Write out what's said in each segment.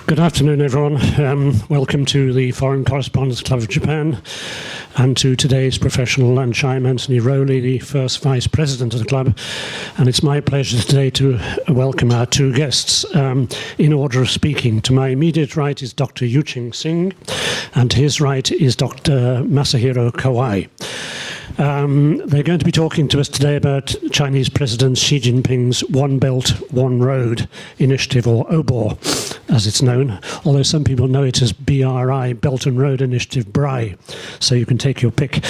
Good afternoon, everyone. Welcome to the Foreign Correspondents Club of Japan and to today's professional lunch. I'm Anthony Rowley, the first Vice President of the club, and it's my pleasure today to welcome our two guests in order of speaking. To my immediate right is Dr. Yuqing Xing, and to his right is Dr. Masahiro Kawai. They're going to be talking to us today about Chinese President Xi Jinping's One Belt, One Road initiative, or OBOR, as it's known, although some people know it as BRI, Belt and Road Initiative, BRI, so you can take your pick.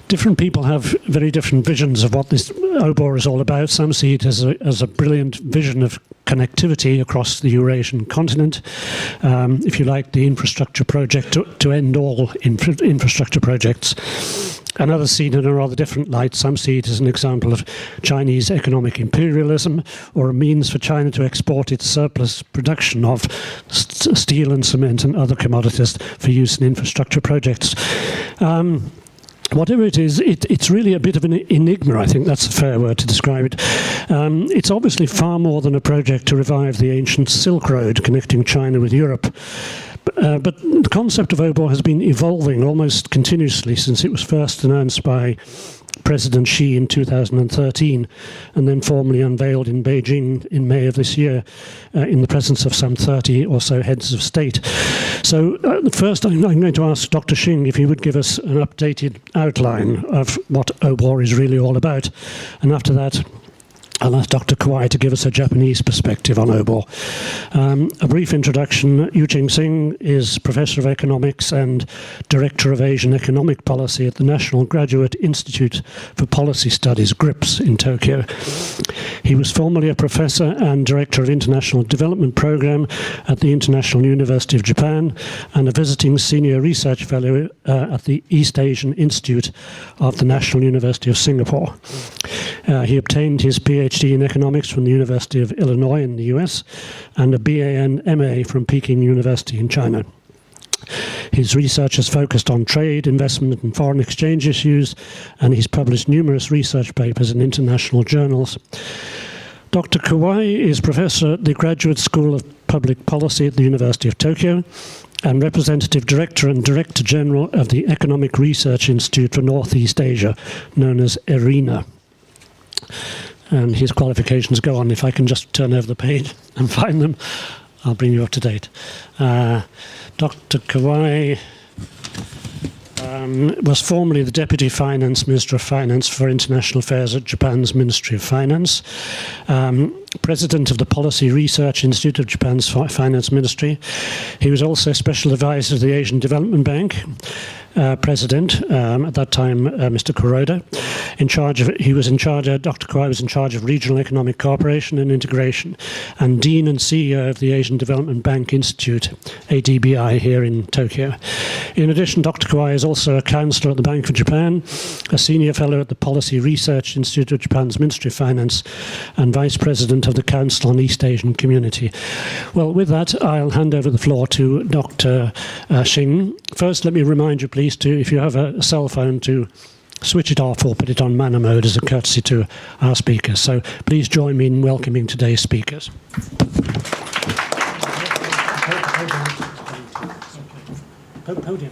Different people have very different visions of what this OBOR is all about. Some see it as a brilliant vision of connectivity across the Eurasian continent. If you like, the infrastructure project to end all infrastructure projects. And others see it in a rather different light. Some see it as an example of Chinese economic imperialism, or a means for China to export its surplus production of steel and cement and other commodities for use in infrastructure projects. Whatever it is, it's really a bit of an enigma. I think that's a fair word to describe it. It's obviously far more than a project to revive the ancient Silk Road connecting China with Europe. But the concept of OBOR has been evolving almost continuously since it was first announced by President Xi in 2013 and then formally unveiled in Beijing in May of this year in the presence of some 30 or so heads of state. So first I'm going to ask Dr. Xing if he would give us an updated outline of what OBOR is really all about. And after that, I'll ask Dr. Kawai to give us a Japanese perspective on OBOR. A brief introduction. Yuqing Xing is Professor of Economics and Director of Asian Economic Policy at the National Graduate Institute for Policy Studies, GRIPS, in Tokyo. He was formerly a Professor and Director of International Development Program at the International University of Japan and a visiting Senior Research Fellow at the East Asian Institute of the National University of Singapore. He obtained his PhD in economics from the University of Illinois in the US and a BA and MA from Peking University in China. His research has focused on trade, investment and foreign exchange issues, and he's published numerous research papers in international journals. Dr. Kawai is Professor at the Graduate School of Public Policy at the University of Tokyo and Representative Director and Director General of the Economic Research Institute for Northeast Asia, known as ERINA. And his qualifications go on. If I can just turn over the page and find them, I'll bring you up to date. Dr. Kawai was formerly the Deputy Finance Minister of Finance for International Affairs at Japan's Ministry of Finance, President of the Policy Research Institute of Japan's Finance Ministry. He was also Special Advisor to the Asian Development Bank, President, at that time Mr. Kuroda. Dr. Kawai was in charge of Regional Economic Cooperation and Integration, and Dean and CEO of the Asian Development Bank Institute, ADBI, here in Tokyo. In addition, Dr. Kawai is also a counsellor at the Bank of Japan, a Senior Fellow at the Policy Research Institute of Japan's Ministry of Finance, and Vice President of the Council on East Asian Community. Well, with that, I'll hand over the floor to Dr. Xing. First, let me remind you, please, if you have a cell phone, to switch it off or put it on manner mode as a courtesy to our speakers. So please join me in welcoming today's speakers. Podium.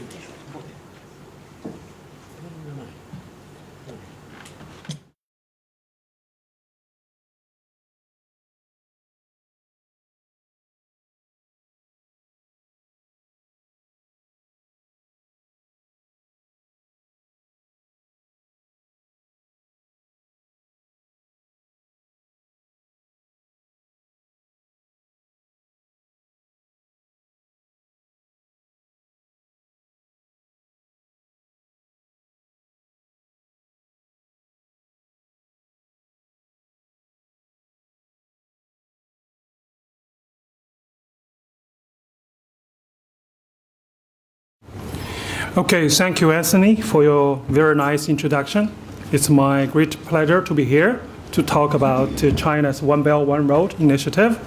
Okay, thank you, Anthony, for your very nice introduction. It's my great pleasure to be here to talk about China's One Belt, One Road initiative.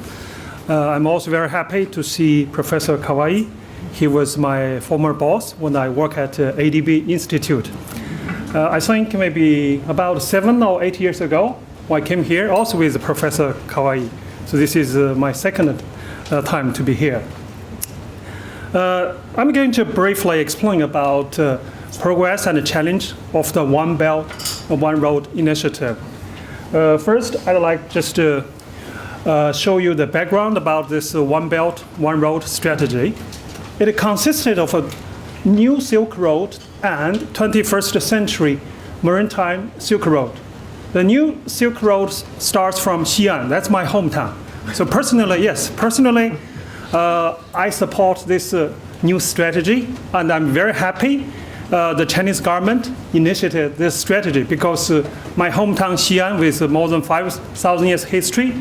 I'm also very happy to see Professor Kawai. He was my former boss when I worked at ADB Institute. I think maybe about 7 or 8 years ago, I came here also with Professor Kawai. So this is my second time to be here. I'm going to briefly explain about progress and the challenge of the One Belt, One Road initiative. First, I'd like just to show you the background about this One Belt, One Road strategy. It consisted of a new Silk Road and 21st century maritime Silk Road. The new Silk Road starts from Xi'an. That's my hometown. So personally, yes, I support this new strategy, and I'm very happy the Chinese government initiated this strategy because my hometown Xi'an, with more than 5,000 years history,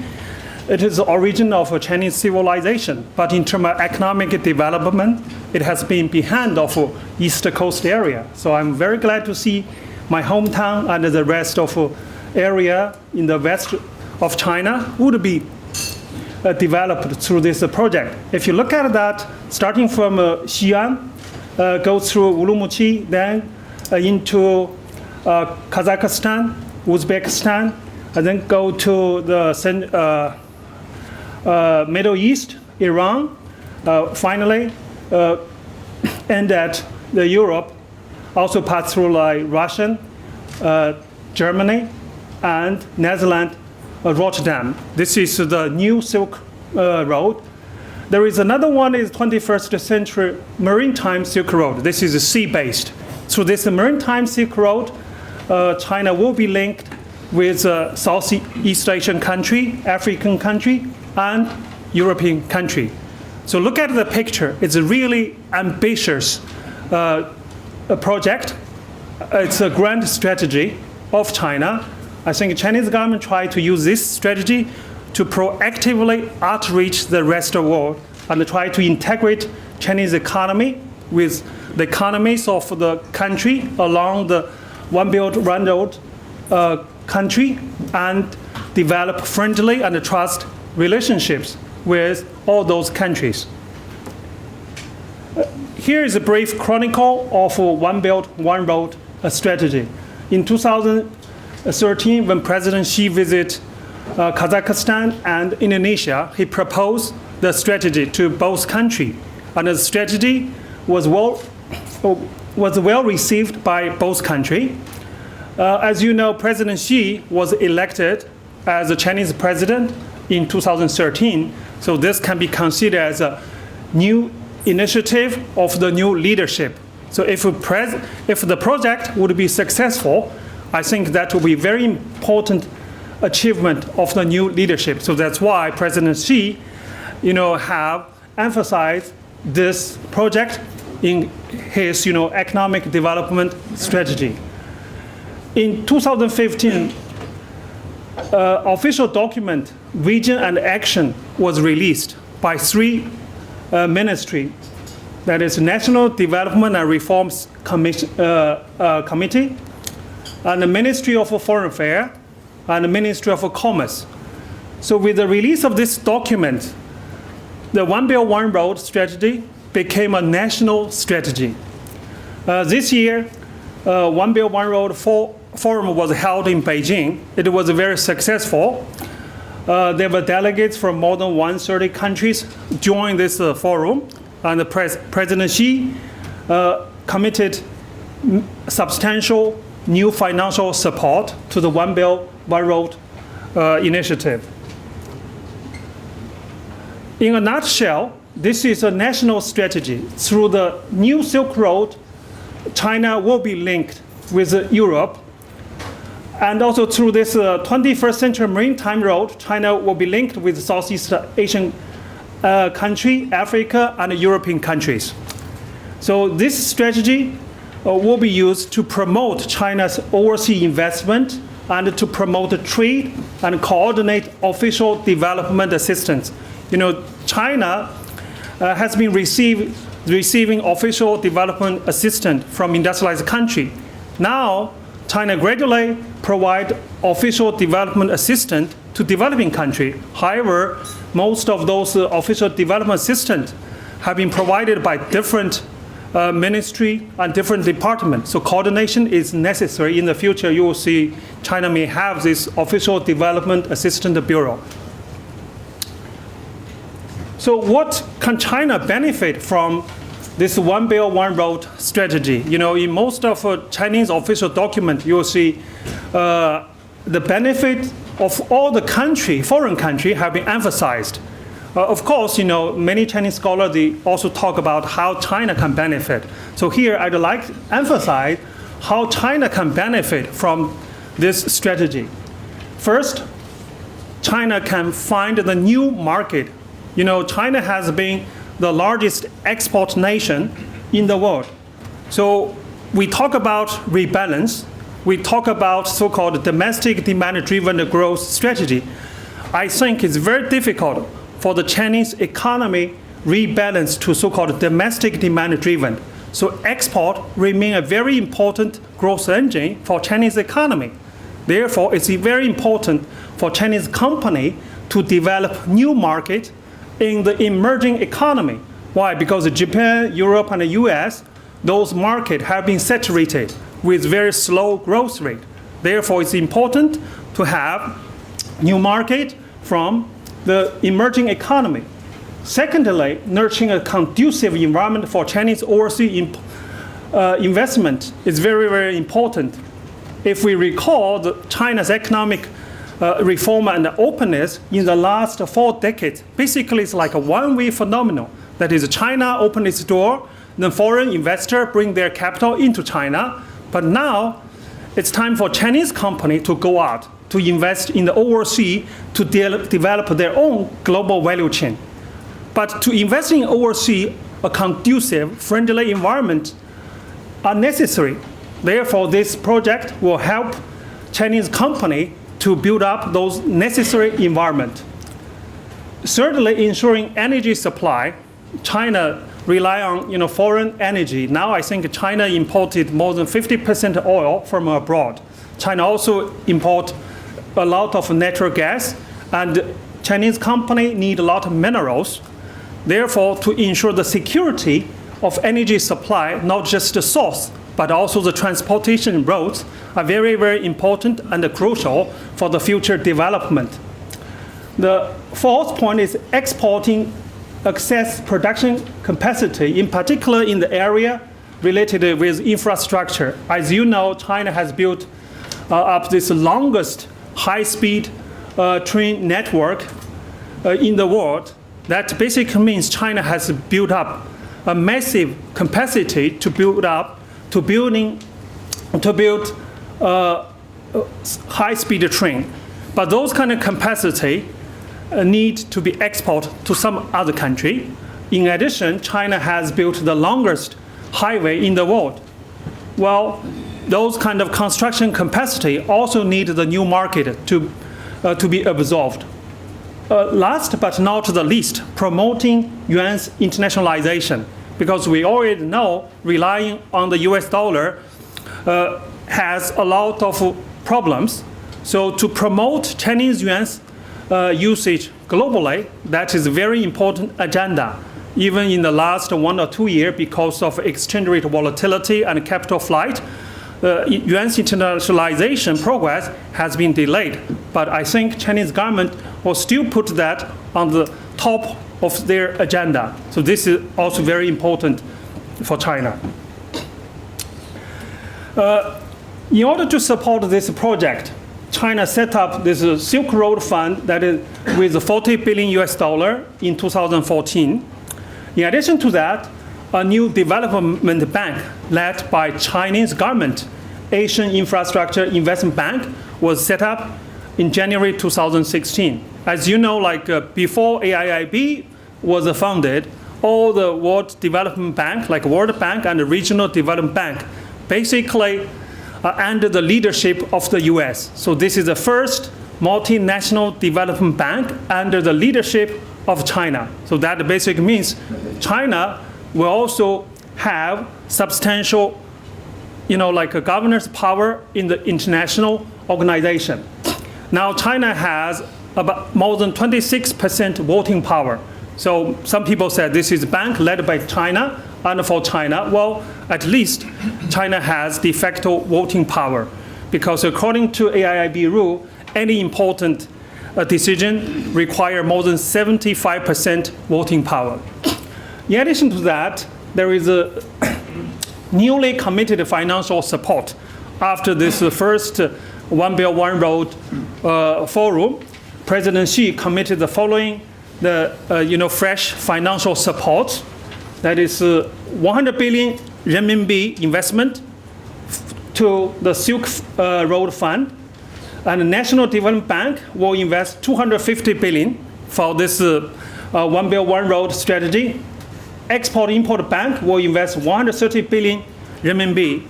it is the origin of a Chinese civilization. But in terms of economic development, it has been behind of East Coast area. So I'm very glad to see my hometown and the rest of area in the west of China would be developed through this project. If you look at that, starting from Xi'an, go through Urumqi, then into Kazakhstan, Uzbekistan, and then go to the Middle East, Iran, finally end at the Europe, also pass through like Russian, Germany, and Netherlands, Rotterdam. This is the new Silk Road. There is another one, is 21st century maritime Silk Road. This is sea-based. So this maritime Silk Road, China will be linked with Southeast Asian country, African country, and European country. So look at the picture. It's a really ambitious project. It's a grand strategy of China. I think the Chinese government tried to use this strategy to proactively outreach the rest of the world and try to integrate Chinese economy with the economies of the country along the One Belt, One Road country, and develop friendly and trust relationships with all those countries. Here is a brief chronicle of One Belt, One Road strategy. In 2013, when President Xi visited Kazakhstan and Indonesia, he proposed the strategy to both countries. And the strategy was well received by both countries. As you know, President Xi was elected as a Chinese president in 2013. So this can be considered as a new initiative of the new leadership. So if the project would be successful, I think that will be very important achievement of the new leadership. So that's why President Xi, have emphasized this project in his, economic development strategy. In 2015, official document, Vision and Action, was released by three ministries. That is National Development and Reforms Committee, and the Ministry of Foreign Affairs, and the Ministry of Commerce. So with the release of this document, the One Belt, One Road strategy became a national strategy. This year, One Belt, One Road forum was held in Beijing. It was very successful. There were delegates from more than 130 countries join this forum, and President Xi committed substantial new financial support to the One Belt, One Road initiative. In a nutshell, this is a national strategy. Through the new Silk Road, China will be linked with Europe. And also through this 21st century maritime road, China will be linked with Southeast Asian country, Africa, and European countries. So this strategy will be used to promote China's overseas investment and to promote trade and coordinate official development assistance. China has been receiving official development assistance from industrialized country. Now, China gradually provide official development assistance to developing country. However, most of those official development assistance have been provided by different ministry and different departments. So coordination is necessary. In the future, you will see China may have this official development assistance bureau. So what can China benefit from this One Belt, One Road strategy? In most of Chinese official documents, you will see the benefit of all the foreign country have been emphasized. Of course, many Chinese scholars, they also talk about how China can benefit. So here, I'd like to emphasize how China can benefit from this strategy. First, China can find the new market. China has been the largest export nation in the world. So we talk about rebalance. We talk about so-called domestic demand-driven growth strategy. I think it's very difficult for the Chinese economy rebalance to so-called domestic demand-driven. So export remain a very important growth engine for Chinese economy. Therefore, it's very important for Chinese company to develop new market in the emerging economy. Why? Because Japan, Europe, and the US, those markets have been saturated with very slow growth rate. Therefore, it's important to have new market from the emerging economy. Secondly, nurturing a conducive environment for Chinese overseas investment is very, very important. If we recall China's economic reform and openness in the last 4 decades, basically it's like a one-way phenomenon. That is, China opened its door, then foreign investors bring their capital into China. But now, it's time for Chinese company to go out, to invest in the overseas, to develop their own global value chain. But to invest in overseas, a conducive, friendly environment are necessary. Therefore, this project will help Chinese company to build up those necessary environment. Thirdly, ensuring energy supply. China rely on foreign energy. Now I think China imported more than 50% oil from abroad. China also import a lot of natural gas, and Chinese company need a lot of minerals. Therefore, to ensure the security of energy supply, not just the source, but also the transportation routes are very, very important and crucial for the future development. The fourth point is exporting excess production capacity, in particular in the area related with infrastructure. As you know, China has built up this longest high-speed train network in the world. That basically means China has built up a massive capacity to build high-speed train. But those kind of capacity need to be exported to some other country. In addition, China has built the longest highway in the world. Well, those kind of construction capacity also need the new market to be absorbed. Last but not the least, promoting yuan's internationalization, because we already know relying on the US dollar has a lot of problems. So to promote Chinese yuan's usage globally, that is a very important agenda. Even in the last 1 or 2 years, because of exchange rate volatility and capital flight, yuan's internationalization progress has been delayed. But I think Chinese government will still put that on the top of their agenda. So this is also very important for China. In order to support this project, China set up this Silk Road Fund that is with $40 billion in 2014. In addition to that, a new development bank led by Chinese government, Asian Infrastructure Investment Bank, was set up in January 2016. As you know, before AIIB was founded, all the World Development Bank, like World Bank and the Regional Development Bank, basically under the leadership of the US. So this is the first multinational development bank under the leadership of China. So that basically means China will also have substantial, a governor's power in the international organization. Now China has about more than 26% voting power. So some people said this is a bank led by China and for China. Well, at least China has de facto voting power, because according to AIIB rule, any important decision require more than 75% voting power. In addition to that, there is a newly committed financial support after this first One Belt, One Road forum. President Xi committed the following, fresh financial support. That is 100 billion renminbi investment to the Silk Road Fund, and the National Development Bank will invest 250 billion for this One Belt, One Road strategy. Export-Import Bank will invest 130 billion renminbi.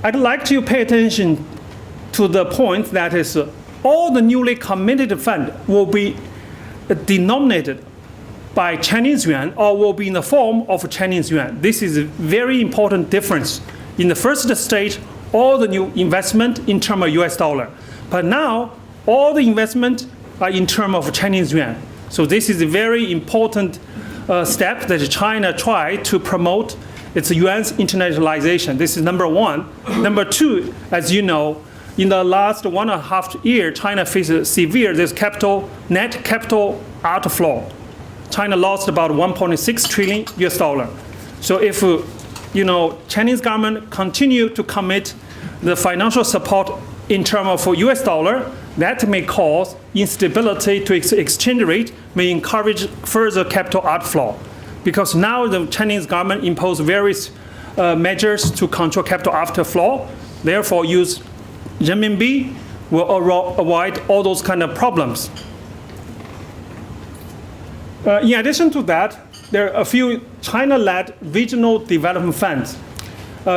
I'd like to pay attention to the point that is all the newly committed fund will be denominated by Chinese yuan or will be in the form of Chinese yuan. This is a very important difference. In the first stage, all the new investment in terms of US dollar. But now, all the investment are in terms of Chinese yuan. So this is a very important step that China tried to promote its yuan's internationalization. This is number one. Number two, as you know, in the last 1.5 years, China faces severe net capital outflow. China lost about 1.6 trillion US dollar. So if Chinese government continue to commit the financial support in terms of US dollar, that may cause instability to exchange rate, may encourage further capital outflow. Because now the Chinese government impose various measures to control capital outflow, therefore use renminbi will avoid all those kind of problems. In addition to that, there are a few China-led regional development funds.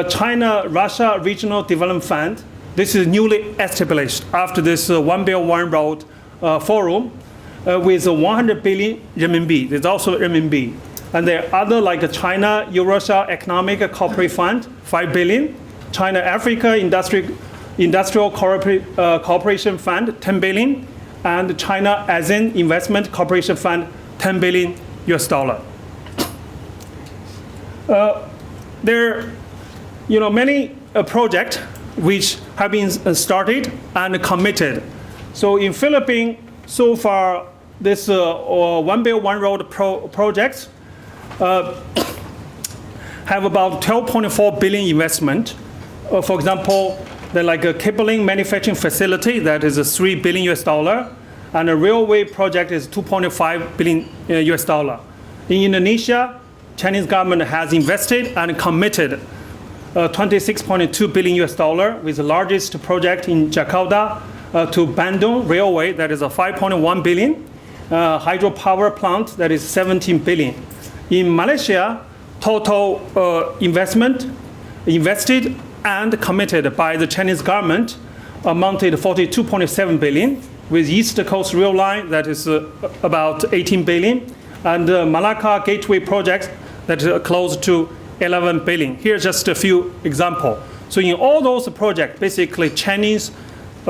China-Russia Regional Development Fund, this is newly established after this One Belt, One Road forum with 100 billion renminbi. There's also renminbi. And there are other like China Eurasia Economic Cooperation Fund, 5 billion. China Africa Industrial Cooperation Fund, 10 billion. And China ASEAN Investment Cooperation Fund, 10 billion US dollar. There are many projects which have been started and committed. So in Philippines, so far, this One Belt, One Road projects have about 12.4 billion investment. For example, like a cabling manufacturing facility that is 3 billion US dollar, and a railway project is 2.5 billion US dollar. In Indonesia, Chinese government has invested and committed 26.2 billion US dollar with the largest project in Jakarta to Bandung Railway, that is a 5.1 billion, hydropower plant that is 17 billion. In Malaysia, total invested and committed by the Chinese government amounted to 42.7 billion, with East Coast Rail Line that is about 18 billion, and Malacca Gateway project that is close to 11 billion. Here's just a few examples. So in all those projects, basically Chinese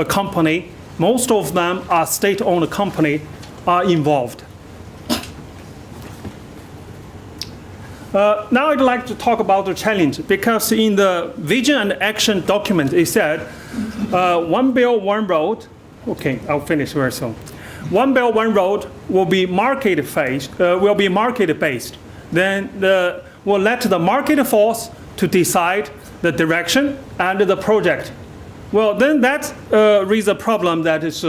company, most of them are state-owned company, are involved. Now I'd like to talk about the challenge, because in the vision and action document, it said, One Belt, One Road, okay, I'll finish very soon. One Belt, One Road will be market-based. Then we'll let the market force to decide the direction and the project. Well, then that raises a problem that is,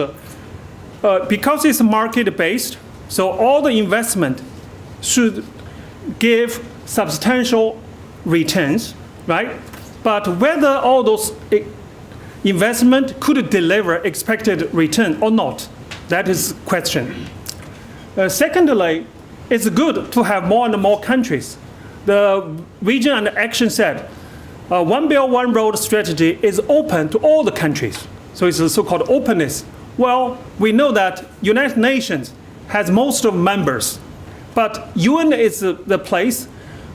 because it's market-based, so all the investment should give substantial returns, right? But whether all those investment could deliver expected return or not, that is question. Secondly, it's good to have more and more countries. The vision and action said, One Belt, One Road strategy is open to all the countries. So it's a so-called openness. Well, we know that United Nations has most of members, but UN is the place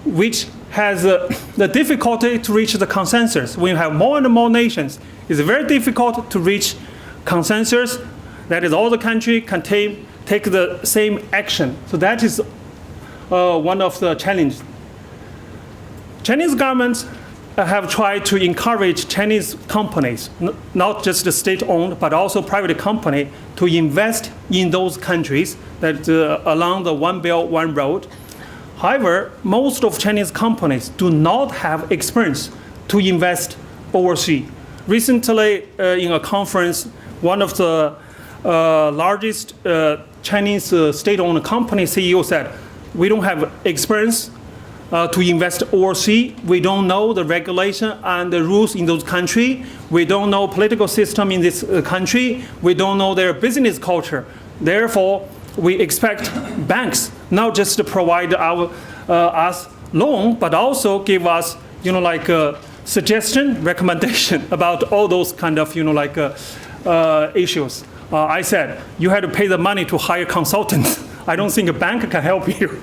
which has the difficulty to reach the consensus. When you have more and more nations, it's very difficult to reach consensus. That is, all the countries can take the same action. So that is one of the challenges. Chinese government have tried to encourage Chinese companies, not just the state-owned, but also private company, to invest in those countries that along the One Belt, One Road. However, most of Chinese companies do not have experience to invest overseas. Recently, in a conference, one of the largest Chinese state-owned company CEO said, "We don't have experience to invest overseas. We don't know the regulation and the rules in those countries. We don't know political system in this country. We don't know their business culture. Therefore, we expect banks not just to provide us loan, but also give us, like a suggestion, recommendation about all those kind of, issues." I said, you had to pay the money to hire consultants. I don't think a bank can help you.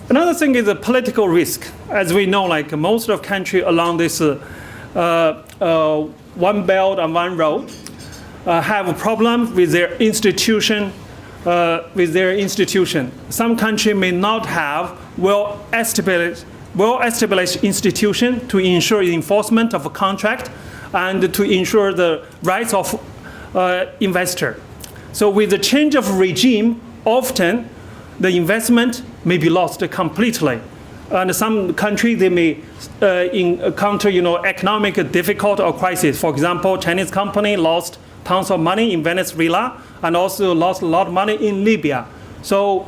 Another thing is the political risk. As we know, like most of country along this One Belt and One Road have a problem with their institution. Some country may not have well-established institution to ensure the enforcement of a contract and to ensure the rights of investor. So with the change of regime, often the investment may be lost completely. And some country, they may encounter, economic difficulty or crisis. For example, Chinese company lost tons of money in Venezuela and also lost a lot of money in Libya. So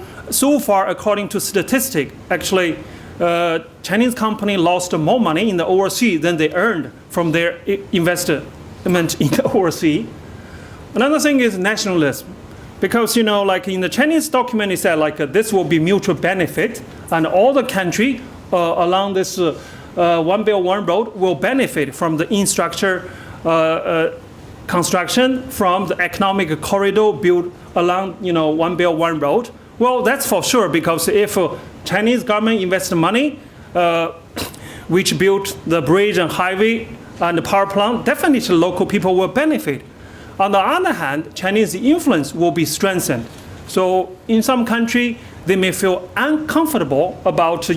far, according to statistics, actually, Chinese company lost more money in the overseas than they earned from their investment in the overseas. Another thing is nationalism. Because, like in the Chinese document, it said like this will be mutual benefit, and all the country along this One Belt, One Road will benefit from the infrastructure construction, from the economic corridor built along, One Belt, One Road. Well, that's for sure, because if Chinese government invests money, which built the bridge and highway and the power plant, definitely local people will benefit. On the other hand, Chinese influence will be strengthened. So in some country, they may feel uncomfortable about,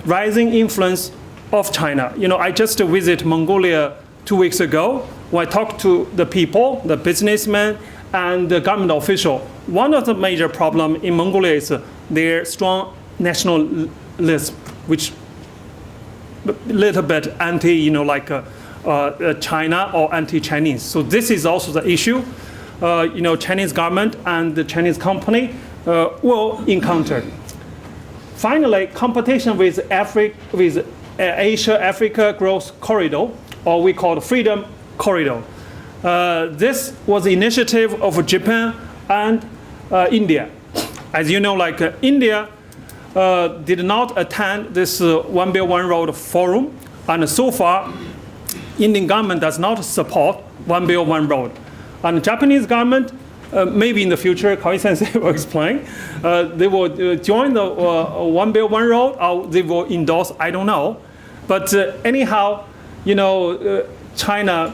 rising influence of China. I just visited Mongolia 2 weeks ago. When I talked to the people, the businessmen, and the government official, one of the major problems in Mongolia is their strong nationalism, which a little bit anti, China or anti-Chinese. So this is also the issue, Chinese government and the Chinese company will encounter. Finally, competition with Asia-Africa Growth Corridor, or we call the Freedom Corridor. This was the initiative of Japan and India. As you know, India did not attend this One Belt, One Road forum, and so far, Indian government does not support One Belt, One Road. And the Japanese government, maybe in the future, Kawai Sensei will explain, they will join the One Belt, One Road, or they will endorse, I don't know. But anyhow, China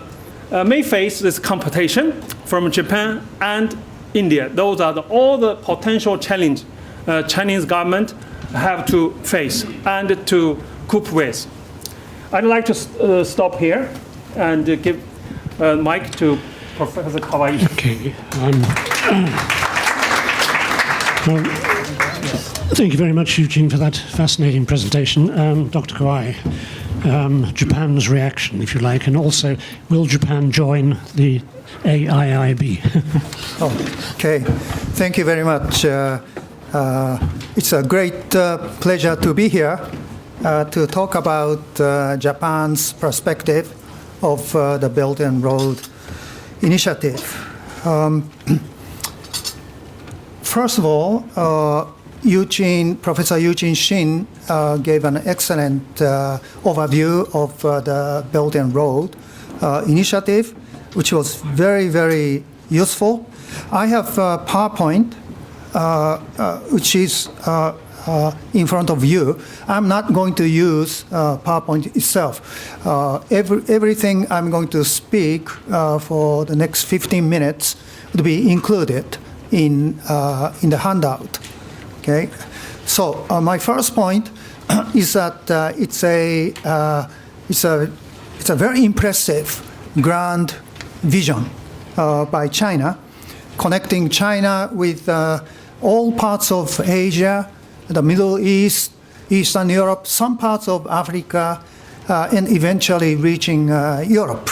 may face this competition from Japan and India. Those are all the potential challenge Chinese government have to face and to cope with. I'd like to stop here and give mic to Professor Kawai. Okay. Thank you very much, Yuqing, for that fascinating presentation. Dr. Kawai, Japan's reaction, if you like, and also, will Japan join the AIIB? Okay. Thank you very much. It's a great pleasure to be here. To talk about Japan's perspective of the Belt and Road Initiative. First of all, Professor Yuqing Xing gave an excellent overview of the Belt and Road Initiative, which was very, very useful. I have PowerPoint, which is in front of you. I'm not going to use PowerPoint itself. Everything I'm going to speak for the next 15 minutes would be included in the handout. Okay. So my first point, is that it's a very impressive grand vision by China, connecting China with all parts of Asia, the Middle East, Eastern Europe, some parts of Africa, and eventually reaching Europe.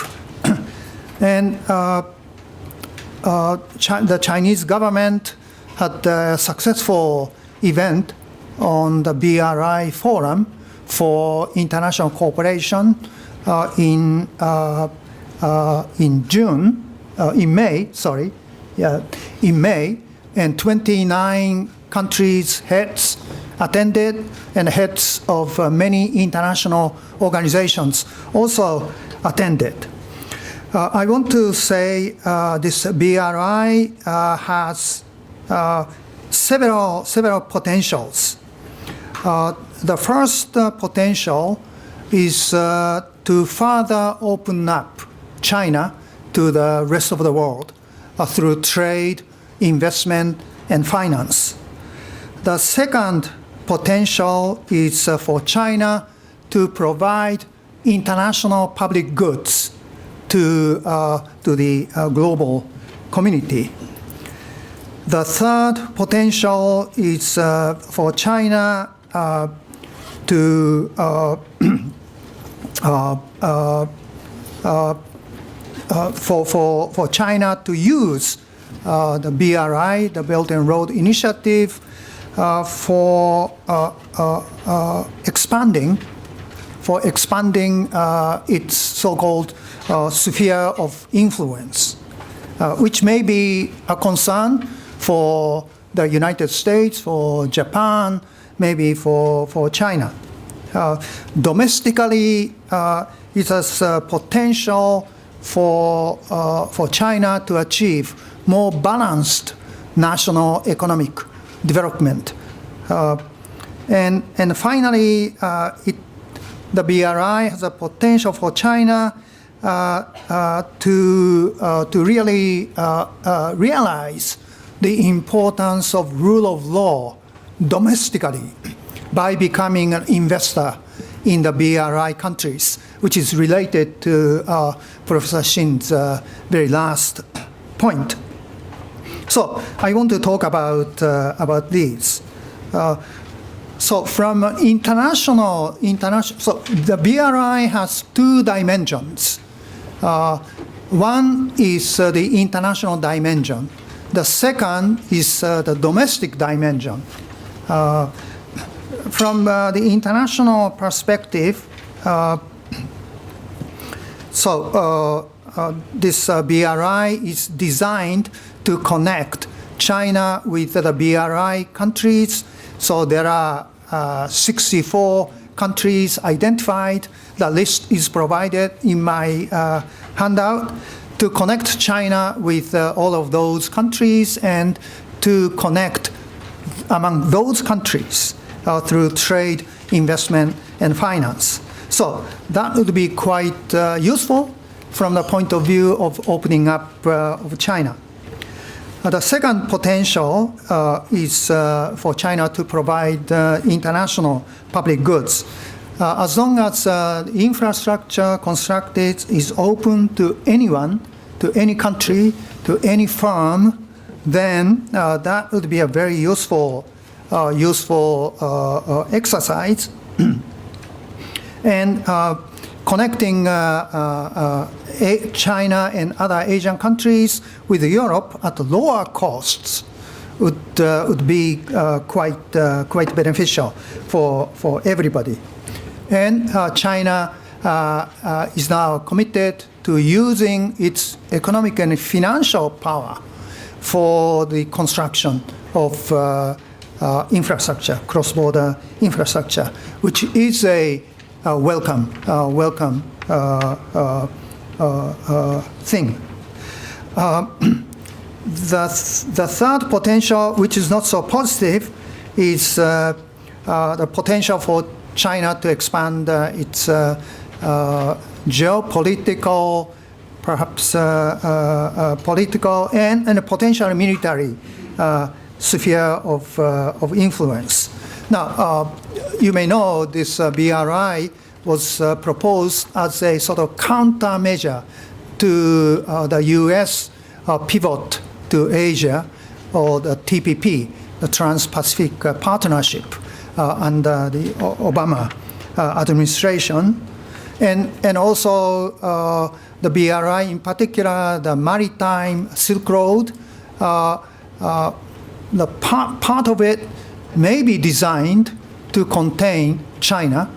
And the Chinese government had a successful event on the BRI Forum for International Cooperation in May, and 29 countries heads attended, and heads of many international organizations also attended. I want to say this BRI has several potentials. The first potential is to further open up China to the rest of the world through trade, investment, and finance. The second potential is for China to provide international public goods to the global community. The third potential is for China for China to use the BRI, the Belt and Road Initiative, for expanding its so-called sphere of influence, which may be a concern for the United States, for Japan, maybe for China. Domestically, it has potential for China to achieve more balanced national economic development. And finally, the BRI has a potential for China to really realize the importance of rule of law domestically by becoming an investor in the BRI countries, which is related to Professor Xing's very last point. So I want to talk about these. So from international, so the BRI has two dimensions. One is the international dimension. The second is the domestic dimension. From the international perspective, this BRI is designed to connect China with the BRI countries. So there are 64 countries identified. The list is provided in my handout, to connect China with all of those countries and to connect among those countries through trade, investment, and finance. So that would be quite useful from the point of view of opening up of China. The second potential is for China to provide international public goods. As long as infrastructure constructed is open to anyone, to any country, to any firm, then that would be a very useful exercise. And connecting China and other Asian countries with Europe at lower costs would be quite beneficial for everybody. And China is now committed to using its economic and financial power for the construction of infrastructure, cross-border infrastructure, which is a welcome thing. The third potential, which is not so positive, is the potential for China to expand its geopolitical, perhaps political, and potential military sphere of influence. Now, you may know this BRI was proposed as a sort of countermeasure to the U.S. Pivot to Asia, or the TPP, the Trans-Pacific Partnership, under the Obama administration. And also the BRI, in particular, the Maritime Silk Road, the part of it may be designed to contain China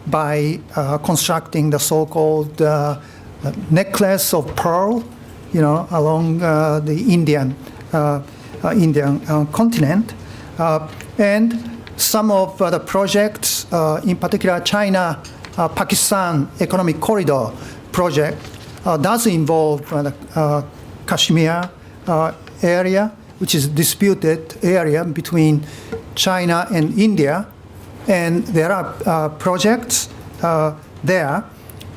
by constructing the so-called necklace of pearl, along the Indian continent. And some of the projects, in particular China-Pakistan Economic Corridor project, does involve the Kashmir area, which is a disputed area between China and India. And there are projects there.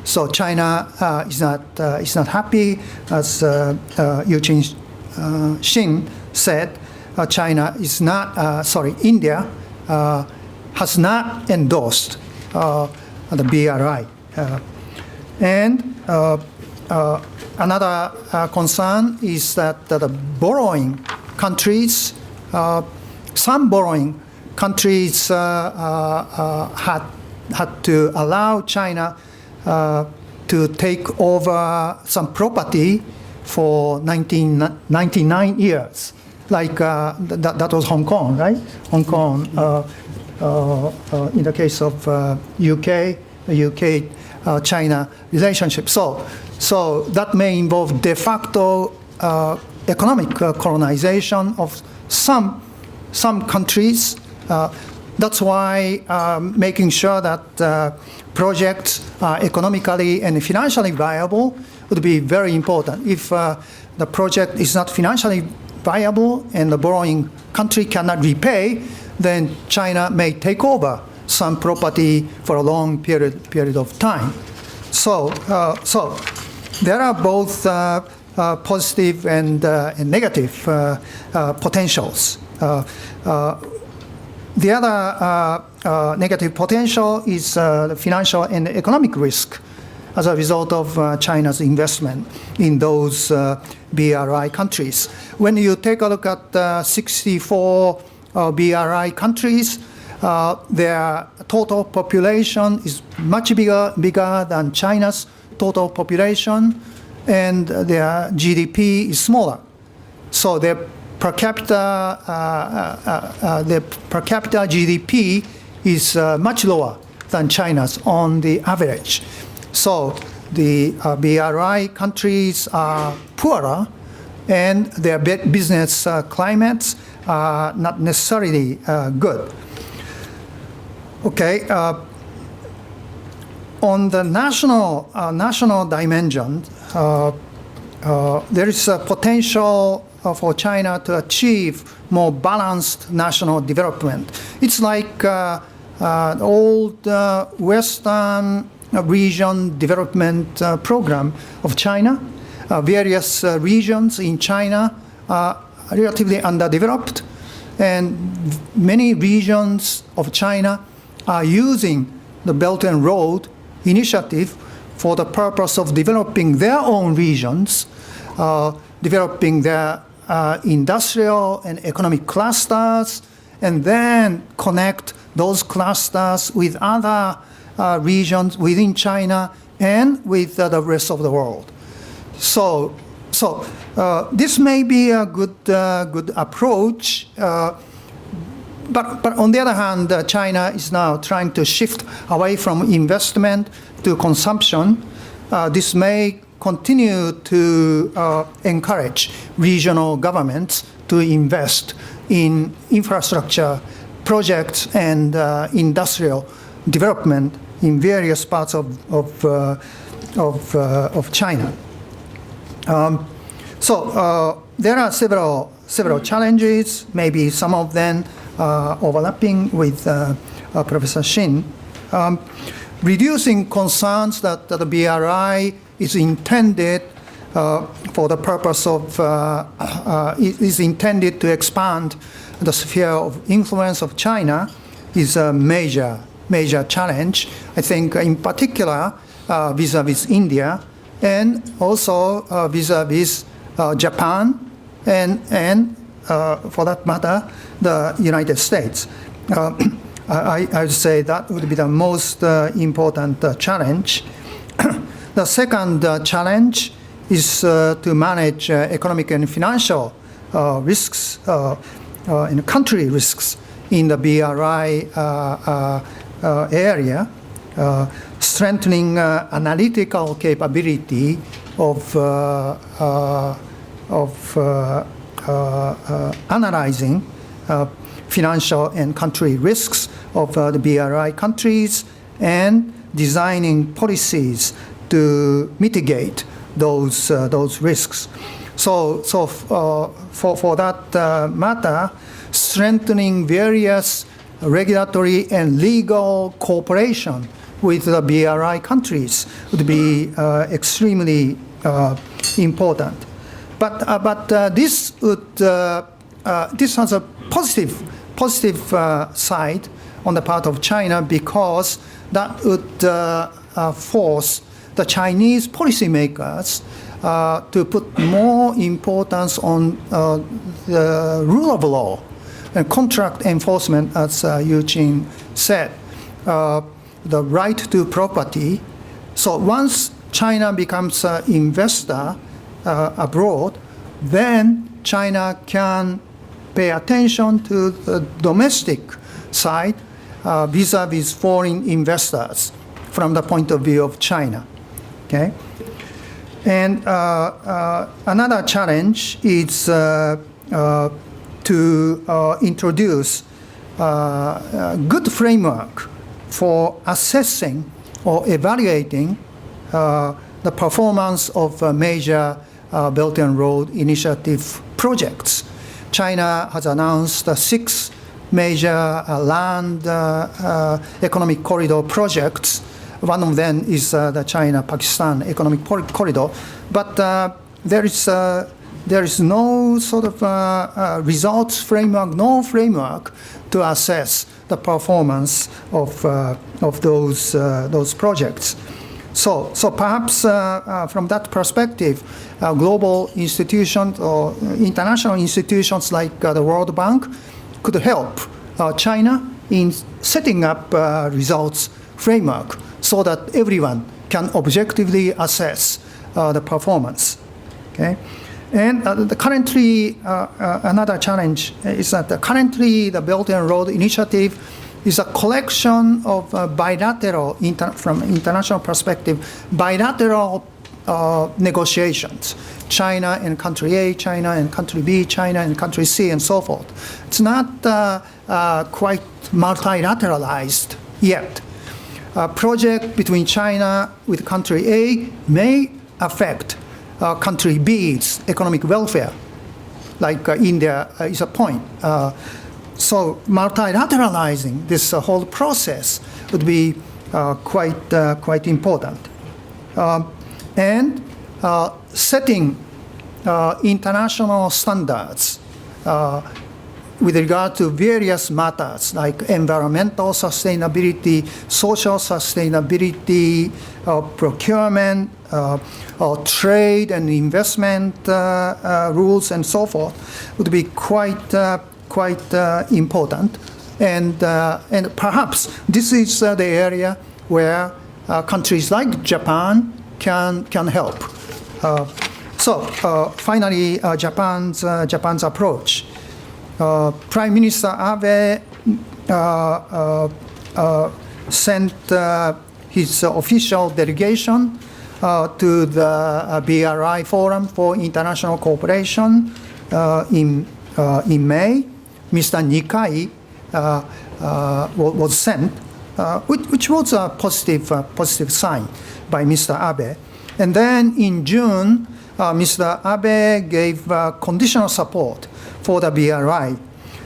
So China is not happy, as Yuqing Xing said. India has not endorsed the BRI. And another concern is that the borrowing countries, some borrowing countries had to allow China to take over some property for 99 years. Like that was Hong Kong, right? Hong Kong, in the case of UK-China relationship. So that may involve de facto economic colonization of some countries. That's why making sure that projects are economically and financially viable would be very important. If the project is not financially viable and the borrowing country cannot repay, then China may take over some property for a long period of time. So there are both positive and negative potentials. The other negative potential is the financial and economic risk as a result of China's investment in those BRI countries. When you take a look at 64 BRI countries, their total population is much bigger than China's total population, and their GDP is smaller. So their per capita GDP is much lower than China's on the average. So the BRI countries are poorer, and their business climates are not necessarily good. Okay. On the national dimension, there is a potential for China to achieve more balanced national development. It's like old Western region development program of China. Various regions in China are relatively underdeveloped, and many regions of China are using the Belt and Road Initiative for the purpose of developing their own regions, developing their industrial and economic clusters, and then connect those clusters with other regions within China and with the rest of the world. So this may be a good approach, but on the other hand, China is now trying to shift away from investment to consumption. This may continue to encourage regional governments to invest in infrastructure projects and industrial development in various parts of China. So there are several challenges, maybe some of them overlapping with Professor Xing. Reducing concerns that the BRI is intended for the purpose of is intended to expand the sphere of influence of China is a major challenge. I think in particular vis-a-vis India, and also vis-a-vis Japan, and for that matter, the United States. I would say that would be the most important challenge. The second challenge is to manage economic and financial risks and country risks in the BRI area, strengthening analytical capability of analyzing financial and country risks of the BRI countries, and designing policies to mitigate those risks. So for that matter, strengthening various regulatory and legal cooperation with the BRI countries would be extremely important. But this has a positive side on the part of China, because that would force the Chinese policymakers to put more importance on the rule of law and contract enforcement, as Yuqing said, the right to property. So once China becomes an investor abroad, then China can pay attention to the domestic side vis-a-vis foreign investors from the point of view of China. Okay? And another challenge is to introduce a good framework for assessing or evaluating the performance of major Belt and Road Initiative projects. China has announced 6 major land economic corridor projects. One of them is the China-Pakistan economic corridor, but there is no sort of results framework, no framework to assess the performance of those projects. So perhaps from that perspective, global institutions or international institutions like the World Bank could help China in setting up results framework so that everyone can objectively assess the performance. Okay? And currently, another challenge is that currently the Belt and Road Initiative is a collection of bilateral, from international perspective, bilateral negotiations. China and country A, China and country B, China and country C, and so forth. It's not quite multilateralized yet. A project between China with country A may affect country B's economic welfare, like India is a point. So multilateralizing this whole process would be quite important. And setting international standards with regard to various matters like environmental sustainability, social sustainability, procurement, trade and investment rules, and so forth, would be quite important. And perhaps this is the area where countries like Japan can help. Finally, Japan's approach. Prime Minister Abe sent his official delegation to the BRI Forum for International Cooperation in May. Mr. Nikai was sent, which was a positive sign by Mr. Abe. And then in June, Mr. Abe gave conditional support for the BRI.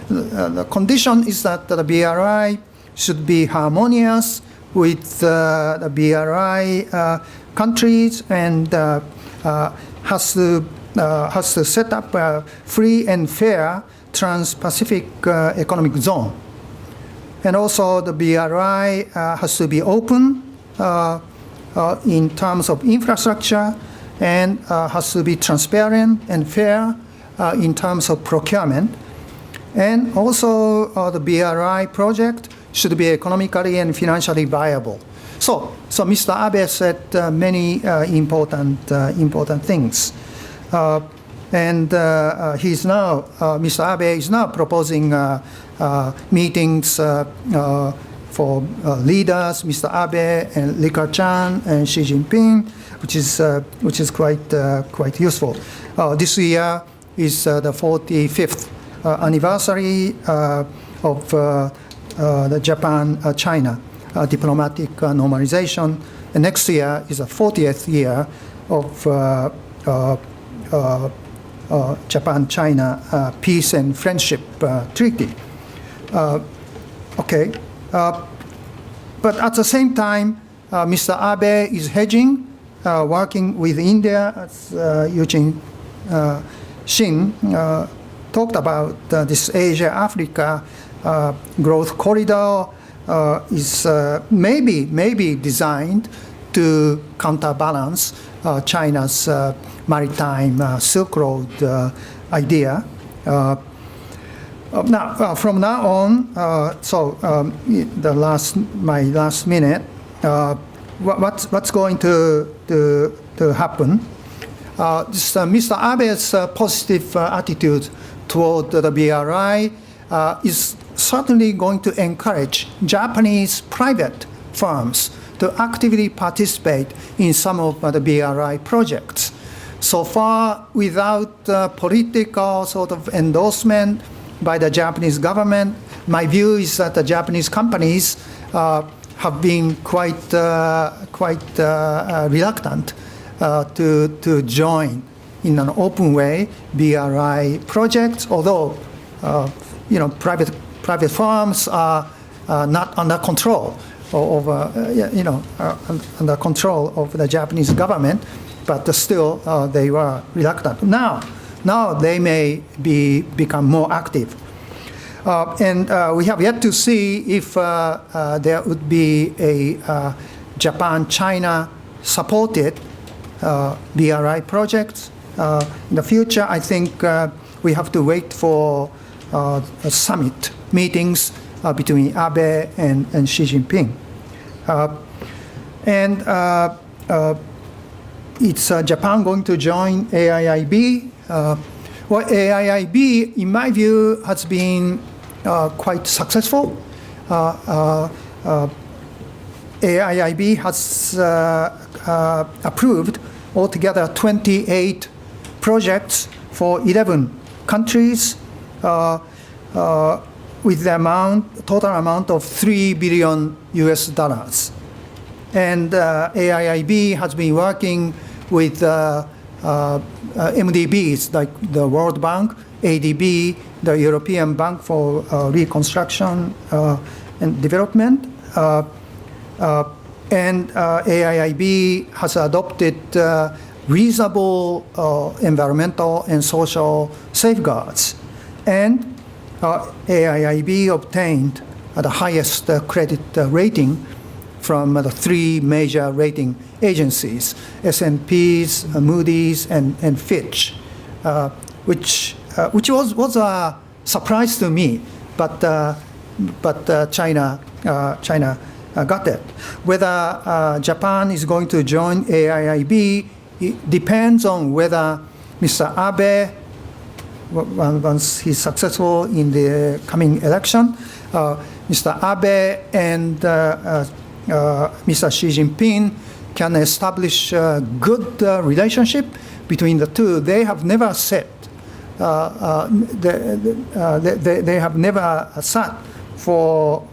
The condition is that the BRI should be harmonious with the BRI countries and has to set up a free and fair Trans-Pacific Economic Zone. And also the BRI has to be open in terms of infrastructure and has to be transparent and fair in terms of procurement. And also the BRI project should be economically and financially viable. So Mr. Abe said many important things. And he's now, Mr. Abe is now proposing meetings for leaders, Mr. Abe and Li Keqiang and Xi Jinping, which is quite useful. This year is the 45th anniversary of the Japan-China diplomatic normalization. And next year is the 40th year of Japan-China Peace and Friendship Treaty. But at the same time, Mr. Abe is hedging, working with India, as Yuqing Xing talked about. This Asia-Africa growth corridor is maybe designed to counterbalance China's maritime Silk Road idea. From now on, my last minute, what's going to happen? Mr. Abe's positive attitude toward the BRI is certainly going to encourage Japanese private firms to actively participate in some of the BRI projects. So far, without political sort of endorsement by the Japanese government, my view is that the Japanese companies have been quite reluctant to join in an open way BRI projects, although private firms are not under control under control of the Japanese government, but still they were reluctant. Now they may become more active. And we have yet to see if there would be a Japan-China supported BRI project. In the future, I think we have to wait for summit meetings between Abe and Xi Jinping. It's Japan going to join AIIB? AIIB, in my view, has been quite successful. AIIB has approved altogether 28 projects for 11 countries with the total amount of $3 billion. And AIIB has been working with MDBs like the World Bank, ADB, the European Bank for Reconstruction and Development. And AIIB has adopted reasonable environmental and social safeguards. And AIIB obtained the highest credit rating from the three major rating agencies, S&P's, Moody's, and Fitch, which was a surprise to me, but China got it. Whether Japan is going to join AIIB, it depends on whether Mr. Abe, once he's successful in the coming election, Mr. Abe and Mr. Xi Jinping can establish a good relationship between the two. They have never said, they have never sat for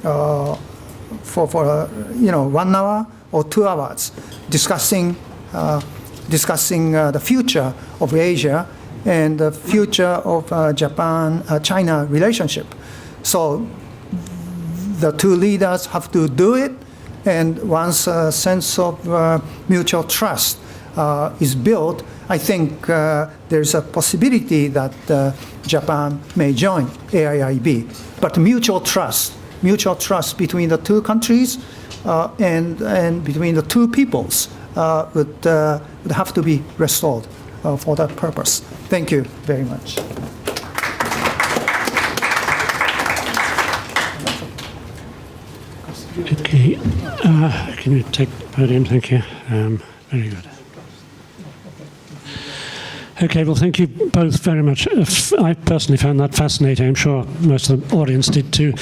1 hour or 2 hours discussing the future of Asia and the future of Japan-China relationship. So the two leaders have to do it, and once a sense of mutual trust is built, I think there's a possibility that Japan may join AIIB. But mutual trust between the two countries and between the two peoples would have to be restored for that purpose. Thank you very much. Okay. Can you take the podium? Thank you. Very good. Okay, well, thank you both very much. I personally found that fascinating. I'm sure most of the audience did too.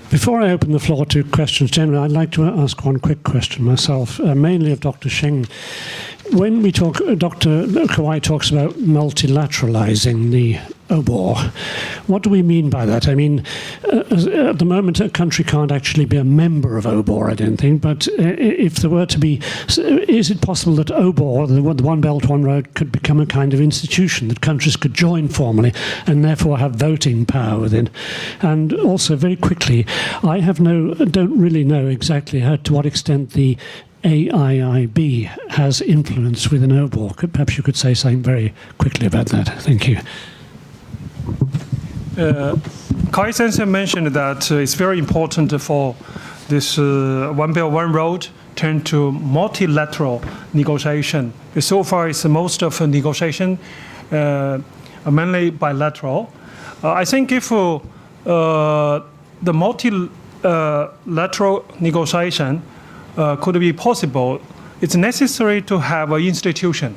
Before I open the floor to questions generally, I'd like to ask one quick question myself, mainly of Dr. Xing. When we talk, Dr. Kawai talks about multilateralizing the OBOR. What do we mean by that? I mean, at the moment, a country can't actually be a member of OBOR, I don't think, but if there were to be, is it possible that OBOR, the One Belt, One Road, could become a kind of institution that countries could join formally and therefore have voting power within? And also, very quickly, I don't really know exactly to what extent the AIIB has influence within OBOR. Perhaps you could say something very quickly about that. Thank you. Kawai Sensei mentioned that it's very important for this One Belt, One Road turn to multilateral negotiation. So far, it's most of the negotiation mainly bilateral. I think if the multilateral negotiation could be possible, it's necessary to have an institution.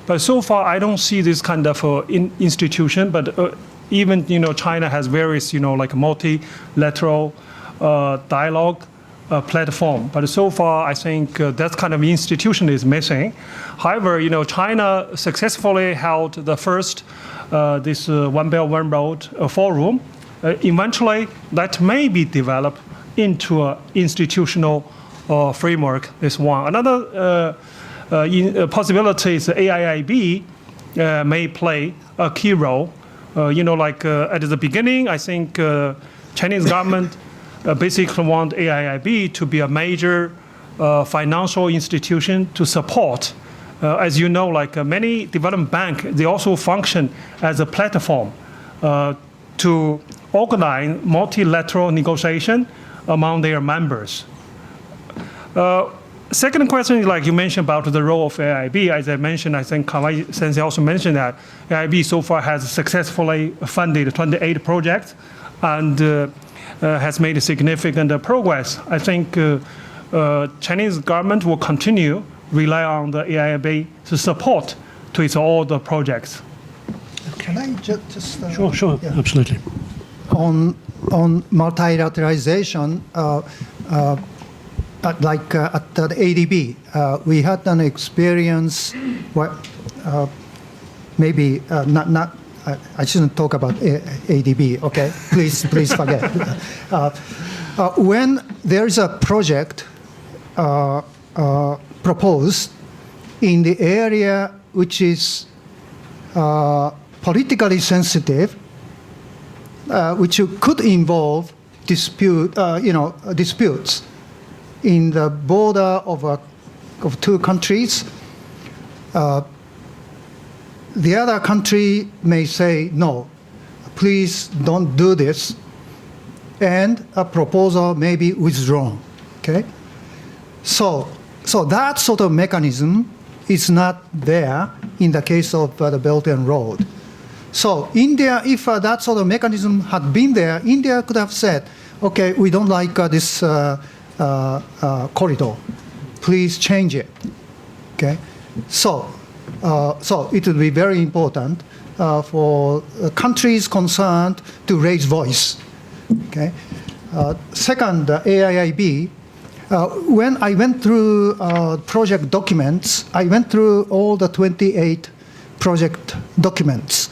But so far, I don't see this kind of institution. But even China has various like multilateral dialogue platform. But so far, I think that kind of institution is missing. However, China successfully held the first this One Belt, One Road forum. Eventually, that may be developed into an institutional framework. Is one. Another possibility is AIIB may play a key role. Like at the beginning, I think Chinese government basically want AIIB to be a major financial institution to support. As you know, like many development banks, they also function as a platform to organize multilateral negotiation among their members. Second question is like you mentioned about the role of AIIB. As I mentioned, I think Kawai Sensei also mentioned that AIIB so far has successfully funded 28 projects and has made significant progress. I think Chinese government will continue rely on the AIIB to support to its all the projects. Can I just Sure, yeah. Absolutely. On multilateralization, like at the ADB, we had an experience. Maybe not. I shouldn't talk about ADB. Okay, please forget. When there is a project proposed in the area which is politically sensitive, which could involve disputes in the border of two countries, the other country may say, no, please don't do this, and a proposal may be withdrawn, okay? So that sort of mechanism is not there in the case of the Belt and Road. So India, if that sort of mechanism had been there, India could have said, okay, we don't like this corridor. Please change it. Okay, so it will be very important for countries concerned to raise voice. Okay. Second, AIIB. When I went through project documents, I went through all the 28 project documents.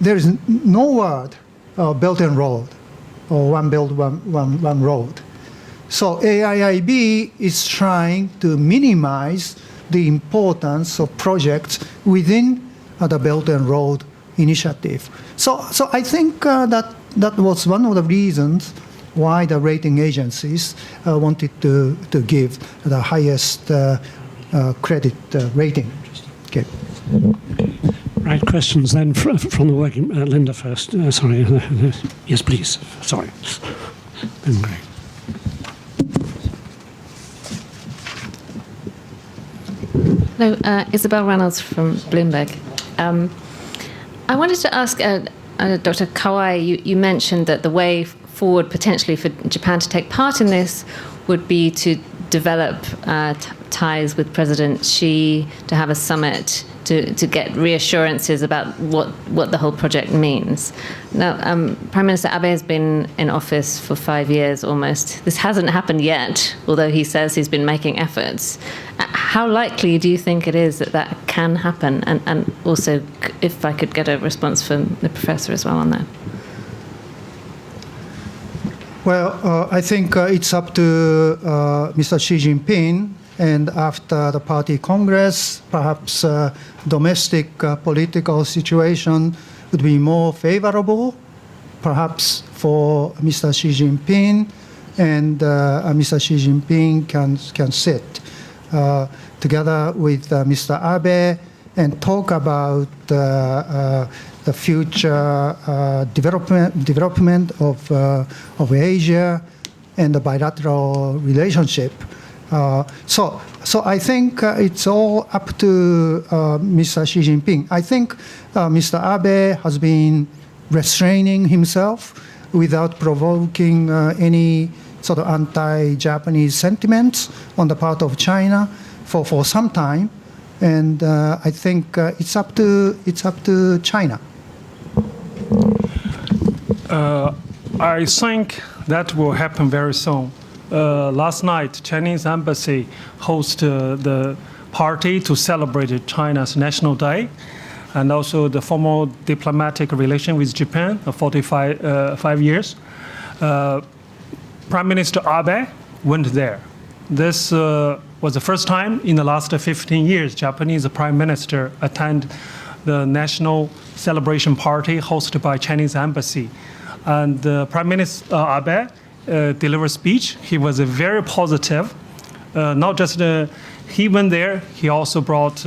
There is no word Belt and Road or One Belt, One Road. So AIIB is trying to minimize the importance of projects within the Belt and Road initiative. So I think that was one of the reasons why the rating agencies wanted to give the highest credit rating. Okay. Right, questions then from the working... Linda first. Sorry. Yes, please. Sorry. Then Greg. Hello, Isabel Reynolds from Bloomberg. I wanted to ask Dr. Kawai, you mentioned that the way forward potentially for Japan to take part in this would be to develop ties with President Xi, to have a summit, to get reassurances about what the whole project means. Now, Prime Minister Abe has been in office for 5 years almost. This hasn't happened yet, although he says he's been making efforts. How likely do you think it is that that can happen? And also, if I could get a response from the professor as well on that. Well, I think it's up to Mr. Xi Jinping, and after the party congress, perhaps domestic political situation would be more favorable, perhaps for Mr. Xi Jinping, and Mr. Xi Jinping can sit together with Mr. Abe and talk about the future development of Asia and the bilateral relationship. So I think it's all up to Mr. Xi Jinping. I think Mr. Abe has been restraining himself without provoking any sort of anti-Japanese sentiments on the part of China for some time, and I think it's up to China. I think that will happen very soon. Last night, Chinese embassy hosted the party to celebrate China's National Day, and also the formal diplomatic relation with Japan, 5 years. Prime Minister Abe went there. This was the first time in the last 15 years Japanese Prime Minister attended the national celebration party hosted by Chinese embassy. And Prime Minister Abe delivered speech. He was very positive. Not just he went there, he also brought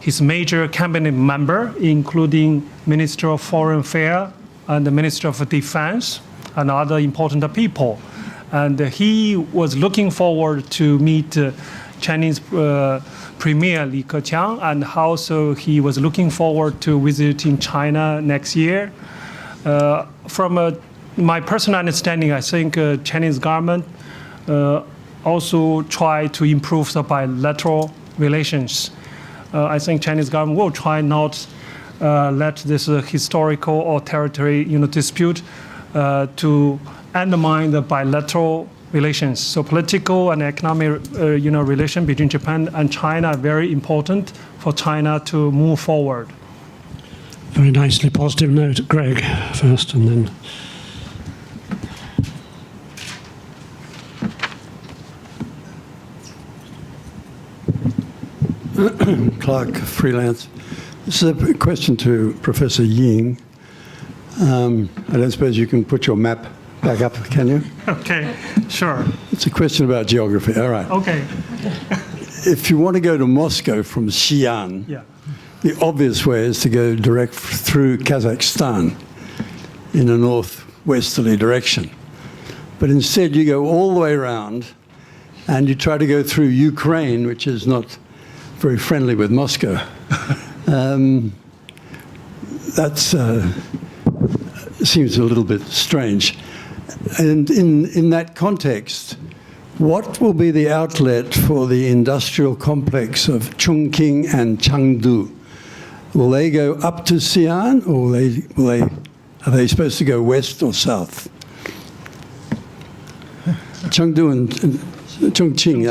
his major cabinet member, including Minister of Foreign Affairs and the Minister of Defense and other important people. And he was looking forward to meet Chinese Premier Li Keqiang, and also he was looking forward to visiting China next year. From my personal understanding, I think Chinese government also try to improve the bilateral relations. I think Chinese government will try not let this historical or territory dispute to undermine the bilateral relations. So political and economic relation between Japan and China are very important for China to move forward. Very nicely positive note. Greg first, and then... Clark, freelance. This is a question to Professor Ying. I don't suppose you can put your map back up, can you? Okay, sure. It's a question about geography. All right. Okay. If you want to go to Moscow from Xi'an, Yeah. the obvious way is to go direct through Kazakhstan in a northwesterly direction. But instead you go all the way around and you try to go through Ukraine, which is not very friendly with Moscow. That seems a little bit strange. And in that context, what will be the outlet for the industrial complex of Chongqing and Chengdu? Will they go up to Xi'an, or are they supposed to go west or south? Chengdu and Chongqing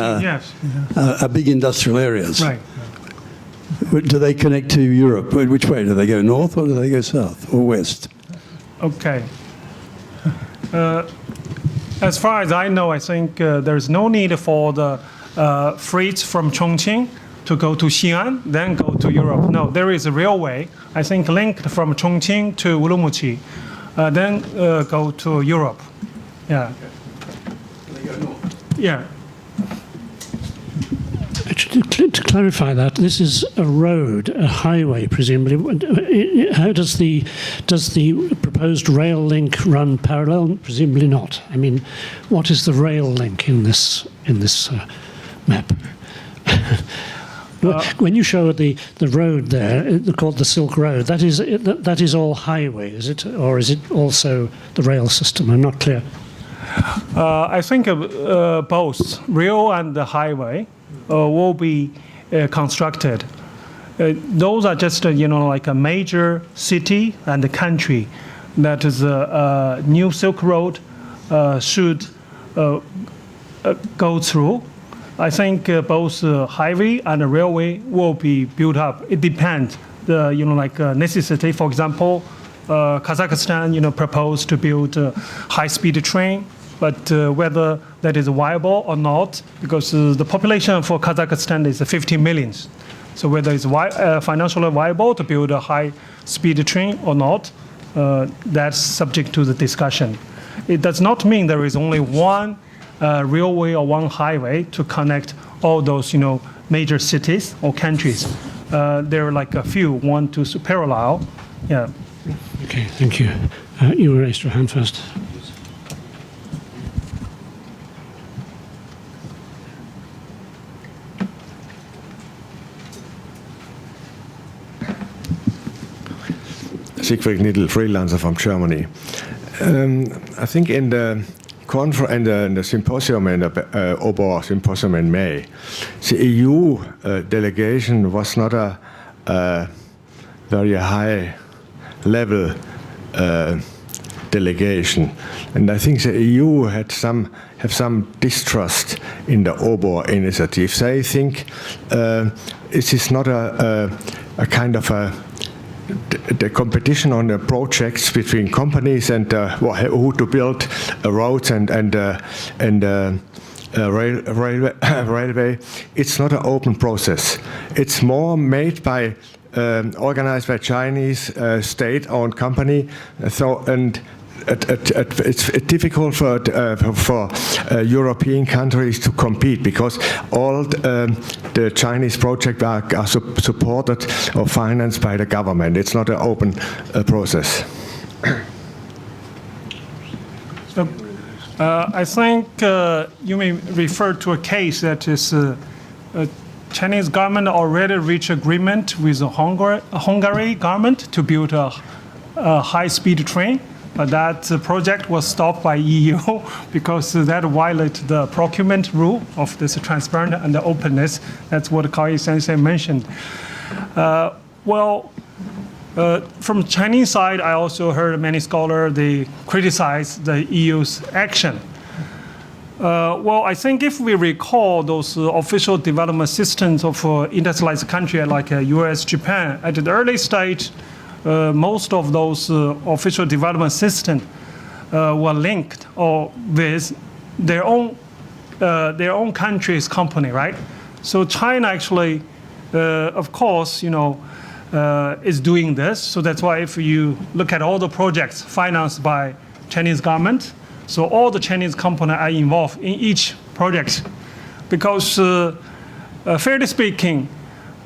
are big industrial areas. Right. Do they connect to Europe? Which way? Do they go north or do they go south or west? Okay. As far as I know, I think there's no need for the freight from Chongqing to go to Xi'an, then go to Europe. No, there is a railway, I think, linked from Chongqing to Urumqi, then go to Europe. Yeah. They go north. Yeah. Actually, To clarify that, this is a road, a highway, presumably. How does the proposed rail link run parallel? Presumably not. I mean, what is the rail link in this map? When you show the road there, called the Silk Road, that is all highway, is it, or is it also the rail system? I'm not clear. I think both rail and the highway will be constructed. Those are just like a major city and a country that is a new Silk Road should go through. I think both highway and railway will be built up. It depends the necessity. For example, Kazakhstan proposed to build a high-speed train, but whether that is viable or not, because the population for Kazakhstan is 50 million. So whether it's financially viable to build a high-speed train or not, that's subject to the discussion. It does not mean there is only one railway or one highway to connect all those major cities or countries. There are like a few, 1 to parallel. Yeah. Okay, thank you. You raised your hand first. Siegfried Nidl, freelancer from Germany. I think in the symposium, in the OBOR symposium in May, the EU delegation was not a very high level delegation, and I think the EU have some distrust in the OBOR initiative. They think it is not a kind of the competition on the projects between companies and who to build roads and railway. It's not an open process. It's more made by organized by Chinese state-owned company. It's difficult for European countries to compete because all the Chinese projects are supported or financed by the government. It's not an open process. So, I think you may refer to a case that is Chinese government already reached agreement with the Hungary government to build a high-speed train. That project was stopped by EU because that violated the procurement rule of this transparent and the openness. That's what Kawai Sensei mentioned. From Chinese side, I also heard many scholars, they criticize the EU's action. I think if we recall those official development systems of industrialized countries like US, Japan, at the early stage, most of those official development systems were linked or with their own country's company, right? So China actually, of course, is doing this. So that's why if you look at all the projects financed by Chinese government, so all the Chinese companies are involved in each project, because fairly speaking,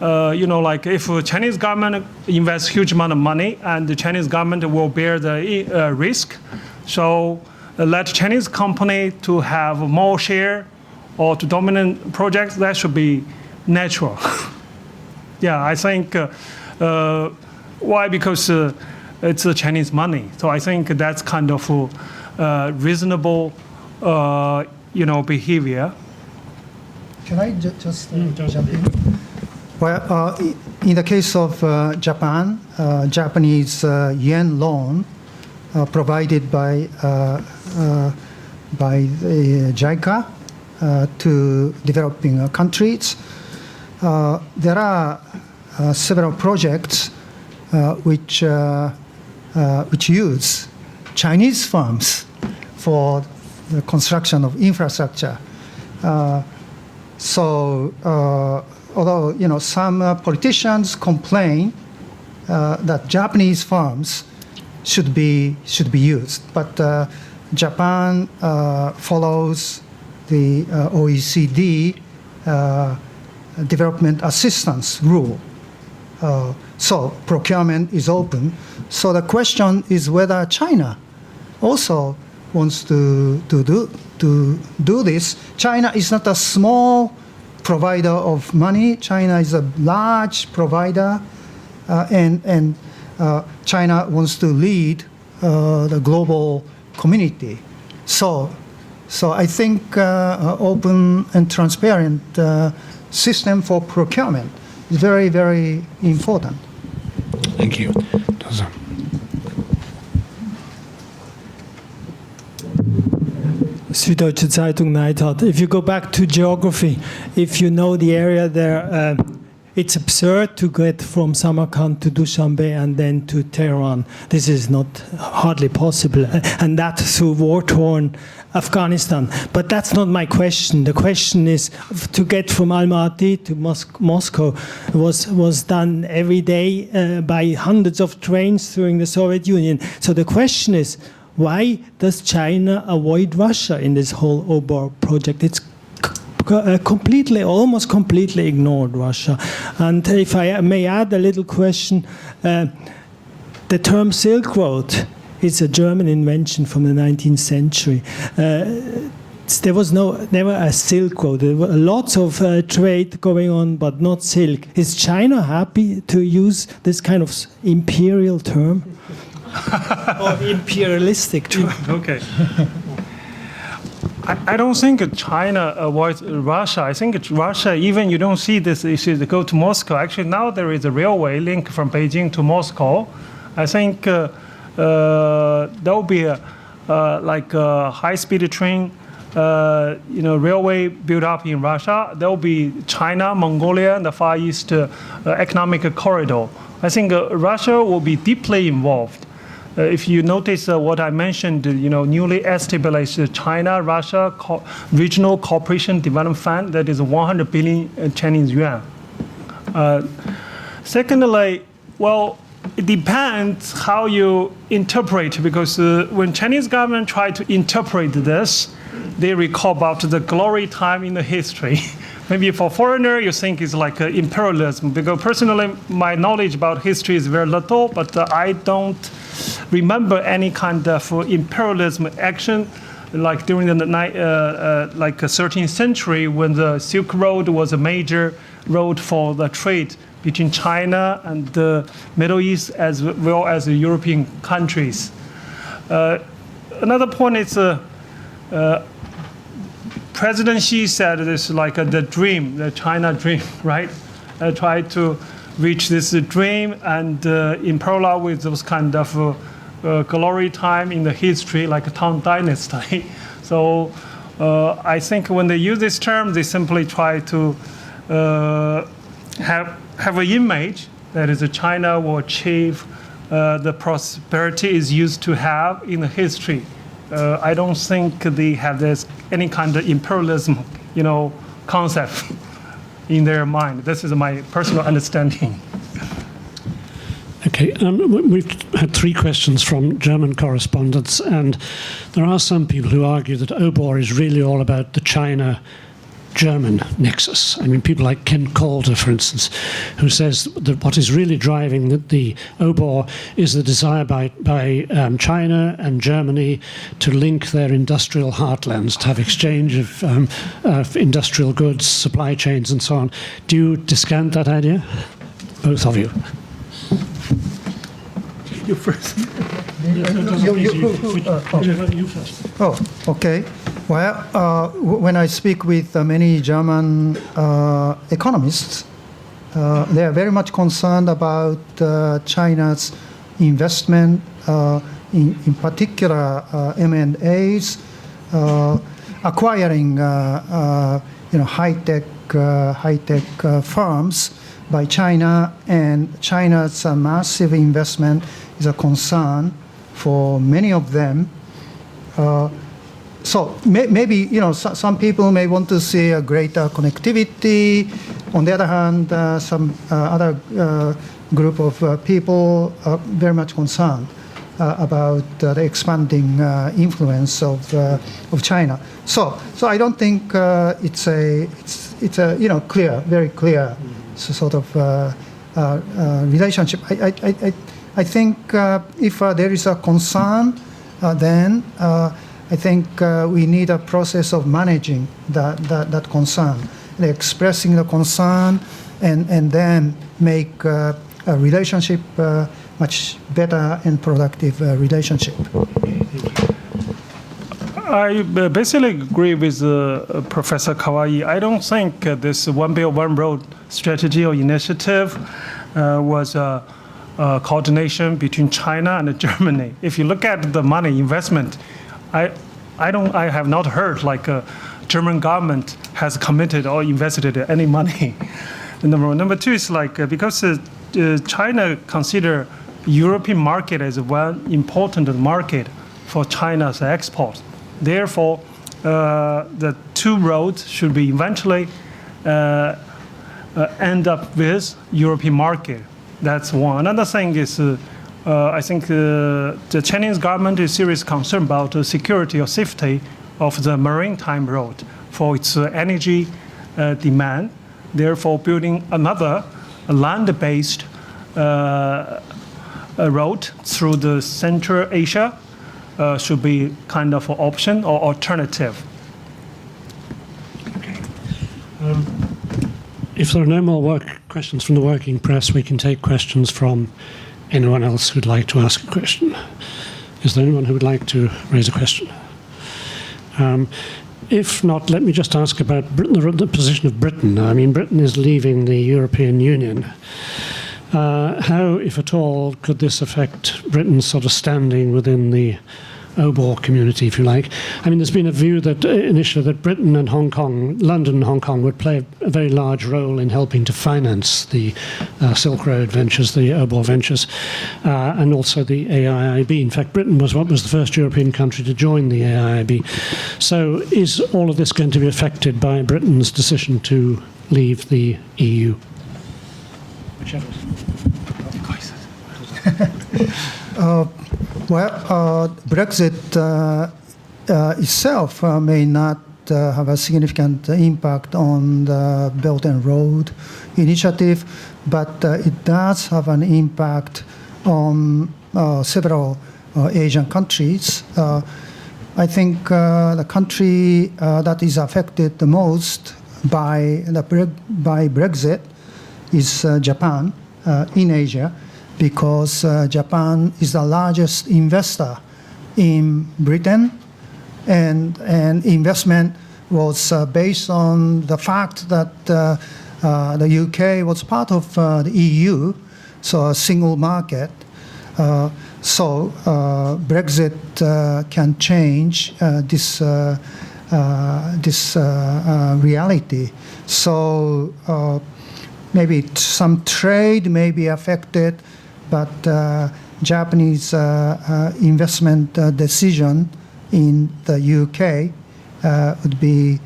like if Chinese government invests huge amount of money and the Chinese government will bear the risk, so let Chinese company to have more share or to dominate projects, that should be natural. Yeah, I think, why? Because it's Chinese money. So I think that's kind of reasonable, behavior. Can I just jump in? Well, in the case of Japan, Japanese yen loan provided by the JICA to developing countries, there are several projects which use Chinese firms for the construction of infrastructure. Although some politicians complain that Japanese firms should be used, but Japan follows the OECD development assistance rule. So procurement is open. So the question is whether China also wants to do this. China is not a small provider of money. China is a large provider, and China wants to lead the global community. So I think open and transparent system for procurement is very, very important. Thank you. Süddeutsche Zeitung Neidhardt. If you go back to geography, if you know the area there, it's absurd to get from Samarkand to Dushanbe and then to Tehran. This is not hardly possible, and that through war-torn Afghanistan. But that's not my question. The question is to get from Almaty to Moscow was done every day by hundreds of trains during the Soviet Union. So the question is, why does China avoid Russia in this whole OBOR project? It's almost completely ignored Russia. And if I may add a little question, the term Silk Road is a German invention from the 19th century. There was never a Silk Road. There were lots of trade going on, but not silk. Is China happy to use this kind of imperial term? Or imperialistic term? Okay. I don't think China avoids Russia. I think it's Russia, even you don't see this issue to go to Moscow. Actually, now there is a railway link from Beijing to Moscow. I think there will be a high-speed train, railway built up in Russia. There will be China, Mongolia, and the Far East economic corridor. I think Russia will be deeply involved. If you notice what I mentioned, newly established China-Russia Regional Cooperation Development Fund, that is 100 billion Chinese yuan. Secondly, well, it depends how you interpret, because when Chinese government tried to interpret this, they recall about the glory time in the history. Maybe for foreigner, you think it's like imperialism, because personally, my knowledge about history is very little, but I don't remember any kind of imperialism action, like during the 13th century, when the Silk Road was a major road for the trade between China and the Middle East, as well as the European countries. Another point is President Xi said this like the dream, the China dream, right? Try to reach this dream, and in parallel with those kind of glory time in the history, like Tang Dynasty. So I think when they use this term, they simply try to have an image that is China will achieve the prosperity is used to have in the history. I don't think they have any kind of imperialism, concept in their mind. This is my personal understanding. Okay, we've had 3 questions from German correspondents, and there are some people who argue that OBOR is really all about the China-German nexus. I mean, people like Ken Calder, for instance, who says that what is really driving the OBOR is the desire by China and Germany to link their industrial heartlands, to have exchange of industrial goods, supply chains, and so on. Do you discount that idea? Both of you. You first. You first. Oh, okay. Well, when I speak with many German economists, they are very much concerned about China's investment, in particular M&As, acquiring high-tech firms by China, and China's massive investment is a concern for many of them. So maybe some people may want to see a greater connectivity. On the other hand, some other group of people are very much concerned about the expanding influence of China. So I don't think it's a clear, very clear sort of relationship. I think if there is a concern, then I think we need a process of managing that concern, expressing the concern, and then make a relationship much better and productive relationship. I basically agree with Professor Kawai. I don't think this One Belt, One Road strategy or initiative was a coordination between China and Germany. If you look at the money investment, I have not heard like a German government has committed or invested any money. Number one. Number two is like because China consider European market as one important market for China's export. Therefore, the two roads should be eventually end up with European market. That's one. Another thing is, I think the Chinese government is serious concern about the security or safety of the maritime road for its energy demand. Therefore, building another land-based road through the Central Asia should be kind of an option or alternative. Okay. If there are no more questions from the working press, we can take questions from anyone else who'd like to ask a question. Is there anyone who would like to raise a question? If not, let me just ask about the position of Britain. I mean, Britain is leaving the European Union. How, if at all, could this affect Britain's sort of standing within the OBOR community, if you like? I mean, there's been a view that initially that Britain and Hong Kong, London and Hong Kong, would play a very large role in helping to finance the Silk Road ventures, the OBOR ventures, and also the AIIB. In fact, Britain was the first European country to join the AIIB. So is all of this going to be affected by Britain's decision to leave the EU? Whichever. Brexit itself may not have a significant impact on the Belt and Road Initiative, but it does have an impact on several Asian countries. I think the country that is affected the most by Brexit is Japan in Asia, because Japan is the largest investor in Britain, and investment was based on the fact that the UK was part of the EU, so a single market. So Brexit can change this reality. So maybe some trade may be affected, but Japanese investment decision in the UK would be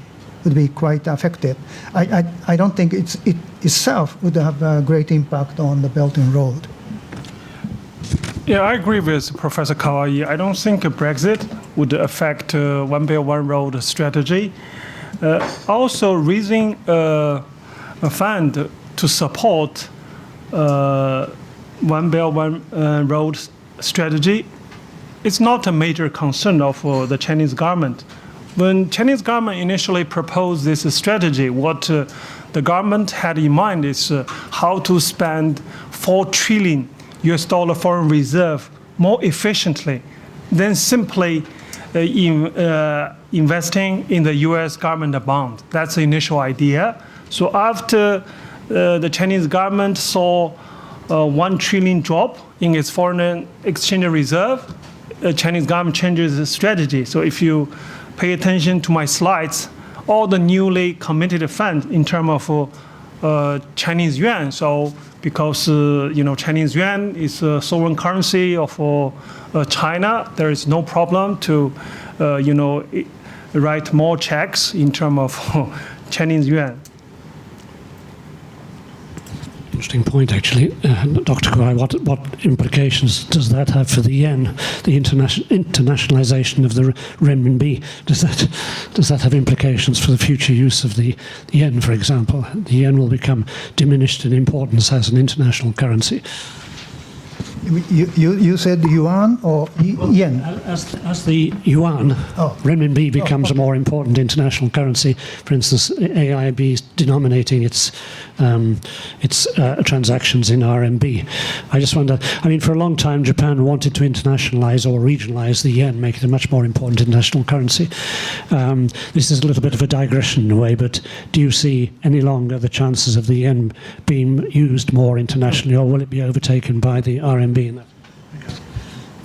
quite affected. I don't think it itself would have a great impact on the Belt and Road. Yeah, I agree with Professor Kawai. I don't think Brexit would affect One Belt, One Road strategy. Also, raising a fund to support One Belt, One Road strategy, it's not a major concern of the Chinese government. When Chinese government initially proposed this strategy, what the government had in mind is how to spend $4 trillion foreign reserve more efficiently than simply investing in the U.S. government bond. That's the initial idea. So after the Chinese government saw $1 trillion drop in its foreign exchange reserve, the Chinese government changes its strategy. So if you pay attention to my slides, all the newly committed funds in terms of Chinese yuan. So because Chinese yuan is a sovereign currency of China, there is no problem to write more checks in terms of Chinese yuan. interesting point, actually, Dr. Kawai. What implications does that have for the yen, the internationalization of the renminbi? Does that have implications for the future use of the yen, for example? The yen will become diminished in importance as an international currency. You said yuan or yen? As the yuan, renminbi becomes a more important international currency. For instance, AIB is denominating its transactions in RMB. I just wonder, I mean, for a long time, Japan wanted to internationalize or regionalize the yen, make it a much more important international currency. This is a little bit of a digression in a way, but do you see any longer the chances of the yen being used more internationally, or will it be overtaken by the RMB in that?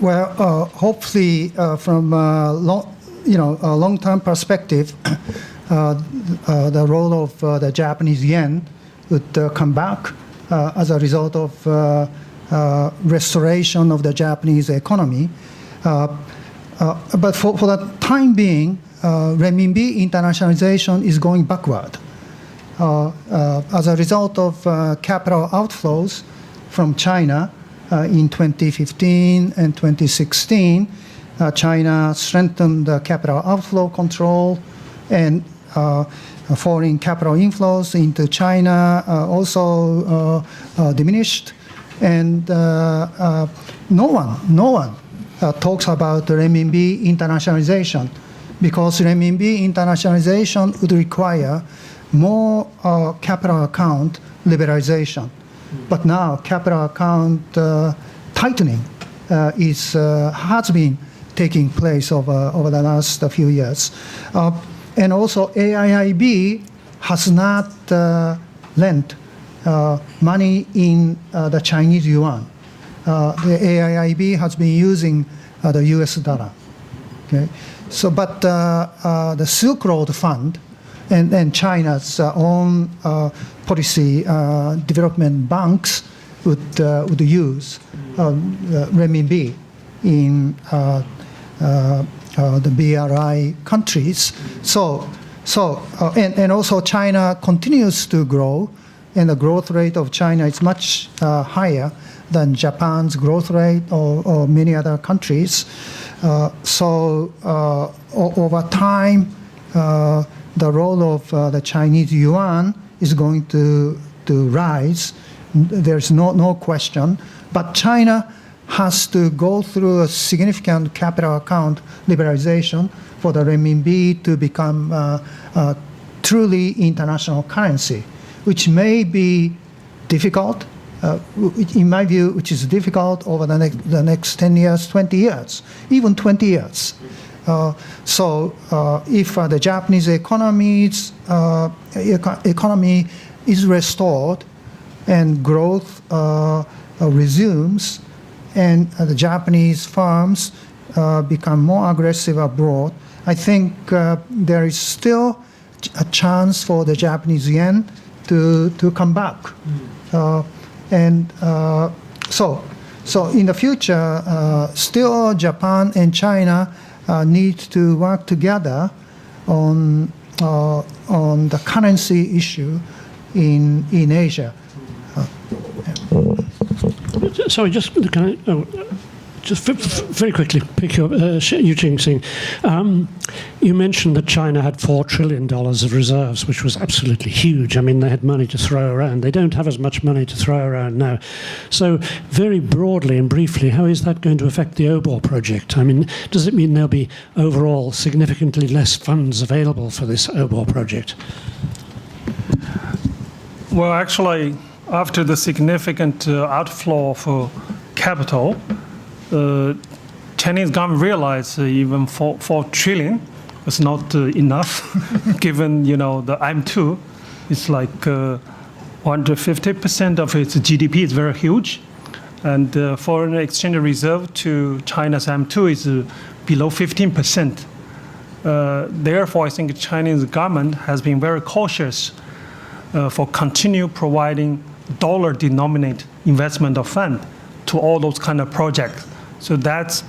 Well, hopefully, from a long-term perspective, the role of the Japanese yen would come back as a result of restoration of the Japanese economy. But for the time being, renminbi internationalization is going backward. As a result of capital outflows from China in 2015 and 2016, China strengthened the capital outflow control, and foreign capital inflows into China also diminished. And no one talks about renminbi internationalization, because renminbi internationalization would require more capital account liberalization. But now capital account tightening has been taking place over the last few years. And also AIIB has not lent money in the Chinese yuan. The AIIB has been using the US dollar. Okay? So, but the Silk Road Fund and China's own policy development banks would use renminbi in the BRI countries. And also China continues to grow, and the growth rate of China is much higher than Japan's growth rate or many other countries. Over time, the role of the Chinese yuan is going to rise. There's no question. But China has to go through a significant capital account liberalization for the renminbi to become a truly international currency, which may be difficult, in my view, which is difficult over the next 10 years, 20 years, even 20 years. If the Japanese economy is restored and growth resumes, and the Japanese firms become more aggressive abroad, I think there is still a chance for the Japanese yen to come back. So in the future, still Japan and China need to work together on the currency issue in Asia. Sorry, just very quickly pick you up, Yuqing Xing. You mentioned that China had $4 trillion of reserves, which was absolutely huge. I mean, they had money to throw around. They don't have as much money to throw around now. So very broadly and briefly, how is that going to affect the OBOR project? I mean, does it mean there'll be overall significantly less funds available for this OBOR project? Well, actually, after the significant outflow of capital, Chinese government realized even 4 trillion was not enough, given the M2 is like 150% of its GDP is very huge, and foreign exchange reserve to China's M2 is below 15%. Therefore, I think the Chinese government has been very cautious for continue providing dollar-denominated investment of fund to all those kind of projects. So that's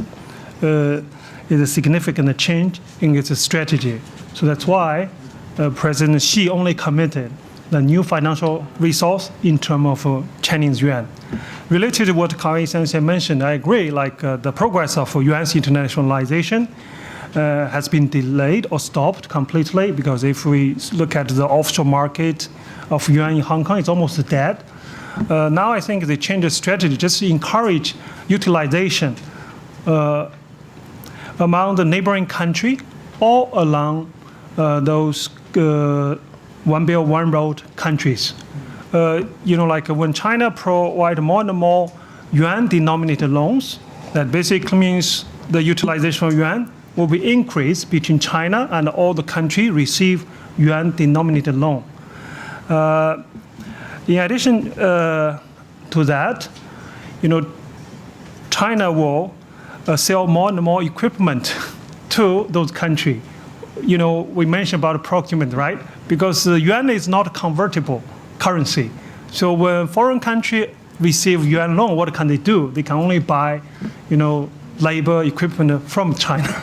is a significant change in its strategy. So that's why President Xi only committed the new financial resource in terms of Chinese yuan. Related to what Kawai Sensei mentioned, I agree, like the progress of yuan's internationalization has been delayed or stopped completely, because if we look at the offshore market of yuan in Hong Kong, it's almost dead. Now I think they changed the strategy just to encourage utilization among the neighboring country or along those One Belt, One Road countries. Like when China provide more and more yuan-denominated loans, that basically means the utilization of yuan will be increased between China and all the countries receive yuan-denominated loan. In addition to that, China will sell more and more equipment to those countries. We mentioned about procurement, right? Because the yuan is not convertible currency. So when foreign country receive yuan loan, what can they do? They can only buy, labor equipment from China.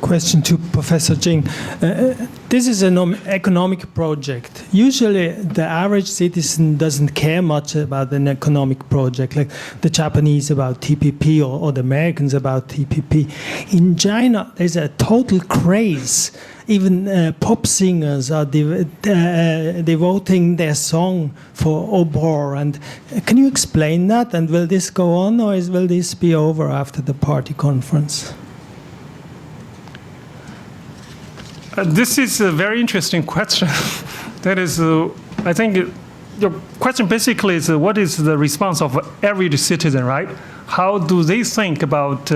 Question to Professor Xing. This is an economic project. Usually the average citizen doesn't care much about an economic project, like the Japanese about TPP or the Americans about TPP. In China, there's a total craze. Even pop singers are devoting their song for OBOR. And can you explain that? And will this go on, or will this be over after the party conference? This is a very interesting question. That is, I think your question basically is what is the response of every citizen, right? How do they think about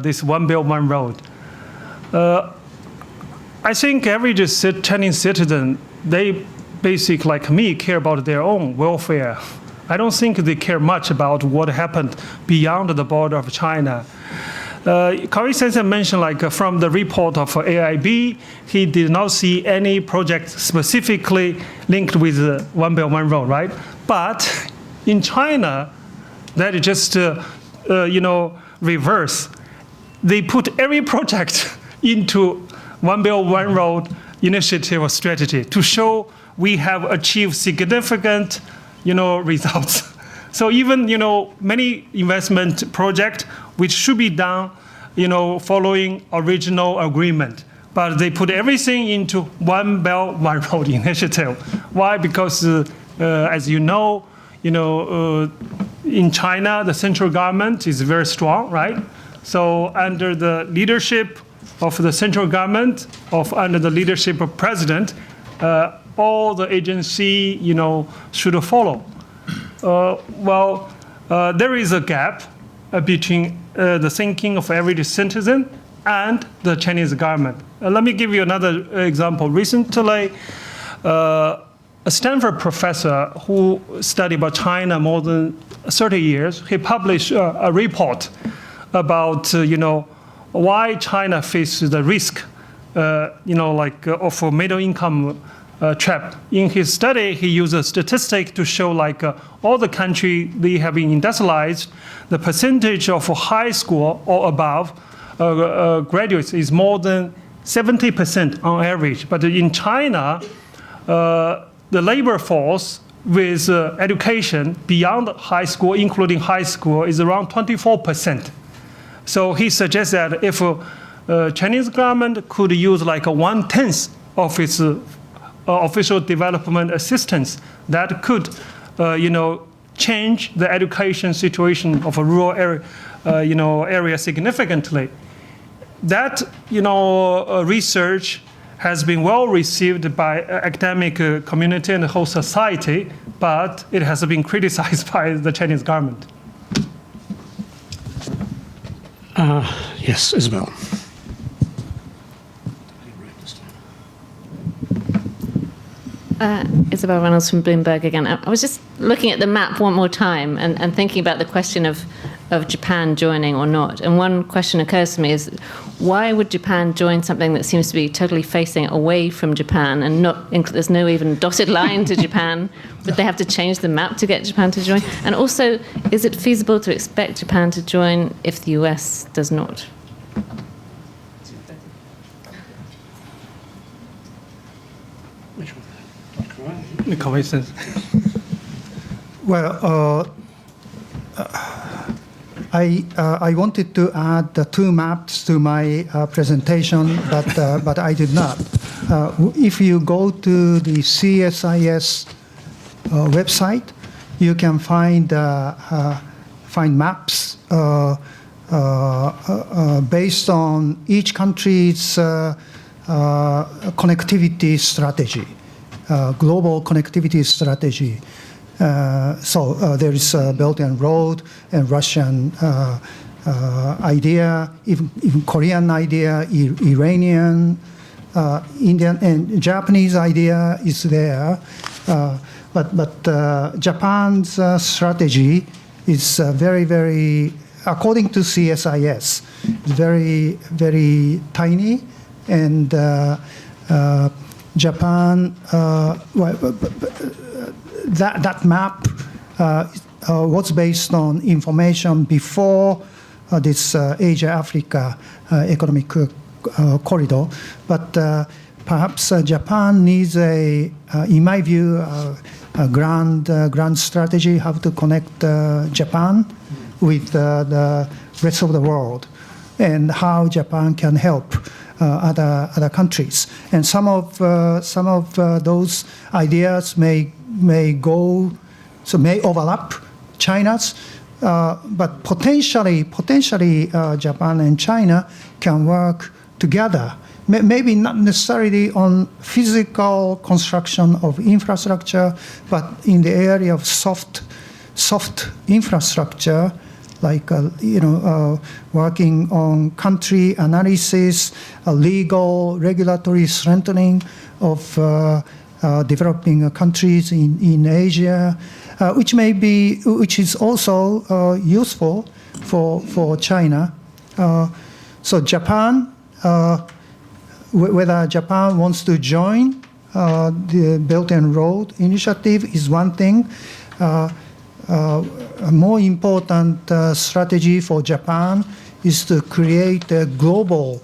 this One Belt, One Road? I think every Chinese citizen, they basically, like me, care about their own welfare. I don't think they care much about what happened beyond the border of China. Kawai Sensei mentioned, from the report of AIB, he did not see any project specifically linked with One Belt, One Road, right? But in China, that is just, reverse. They put every project into One Belt, One Road initiative or strategy to show we have achieved significant, results. So even, many investment projects which should be done, following original agreement, but they put everything into One Belt, One Road initiative. Why? Because, as you know, in China, the central government is very strong, right? So under the leadership of the central government, under the leadership of president, all the agency, should follow. There is a gap between the thinking of every citizen and the Chinese government. Let me give you another example. Recently, a Stanford professor who studied about China more than 30 years, he published a report about, why China faces the risk, of a middle income trap. In his study, he used a statistic to show all the countries they have been industrialized, the percentage of high school or above graduates is more than 70% on average. But in China, the labor force with education beyond high school, including high school, is around 24%. So he suggests that if Chinese government could use 1/10 of its official development assistance, that could, change the education situation of a rural area significantly. That, research has been well received by academic community and the whole society, but it has been criticized by the Chinese government. Yes, Isabel. Isabel Reynolds from Bloomberg again. I was just looking at the map one more time and thinking about the question of Japan joining or not. And one question occurs to me is, why would Japan join something that seems to be totally facing away from Japan and there's no even dotted line to Japan? Would they have to change the map to get Japan to join? And also, is it feasible to expect Japan to join if the US does not? Kawai says. Well, I wanted to add the two maps to my presentation, but I did not. If you go to the CSIS website, you can find maps based on each country's connectivity strategy, global connectivity strategy. So there is a Belt and Road and Russian idea, even Korean idea, Iranian, Indian, and Japanese idea is there. But Japan's strategy is very, very, according to CSIS, very, very tiny, and Japan. That map was based on information before this Asia-Africa economic corridor. But perhaps Japan needs in my view, a grand strategy how to connect Japan with the rest of the world, and how Japan can help other countries. And some of those ideas may overlap China's, but potentially Japan and China can work together. Maybe not necessarily on physical construction of infrastructure, but in the area of soft infrastructure, like working on country analysis, legal, regulatory strengthening of developing countries in Asia, which is also useful for China. So Japan, whether Japan wants to join the Belt and Road Initiative is one thing. A more important strategy for Japan is to create a global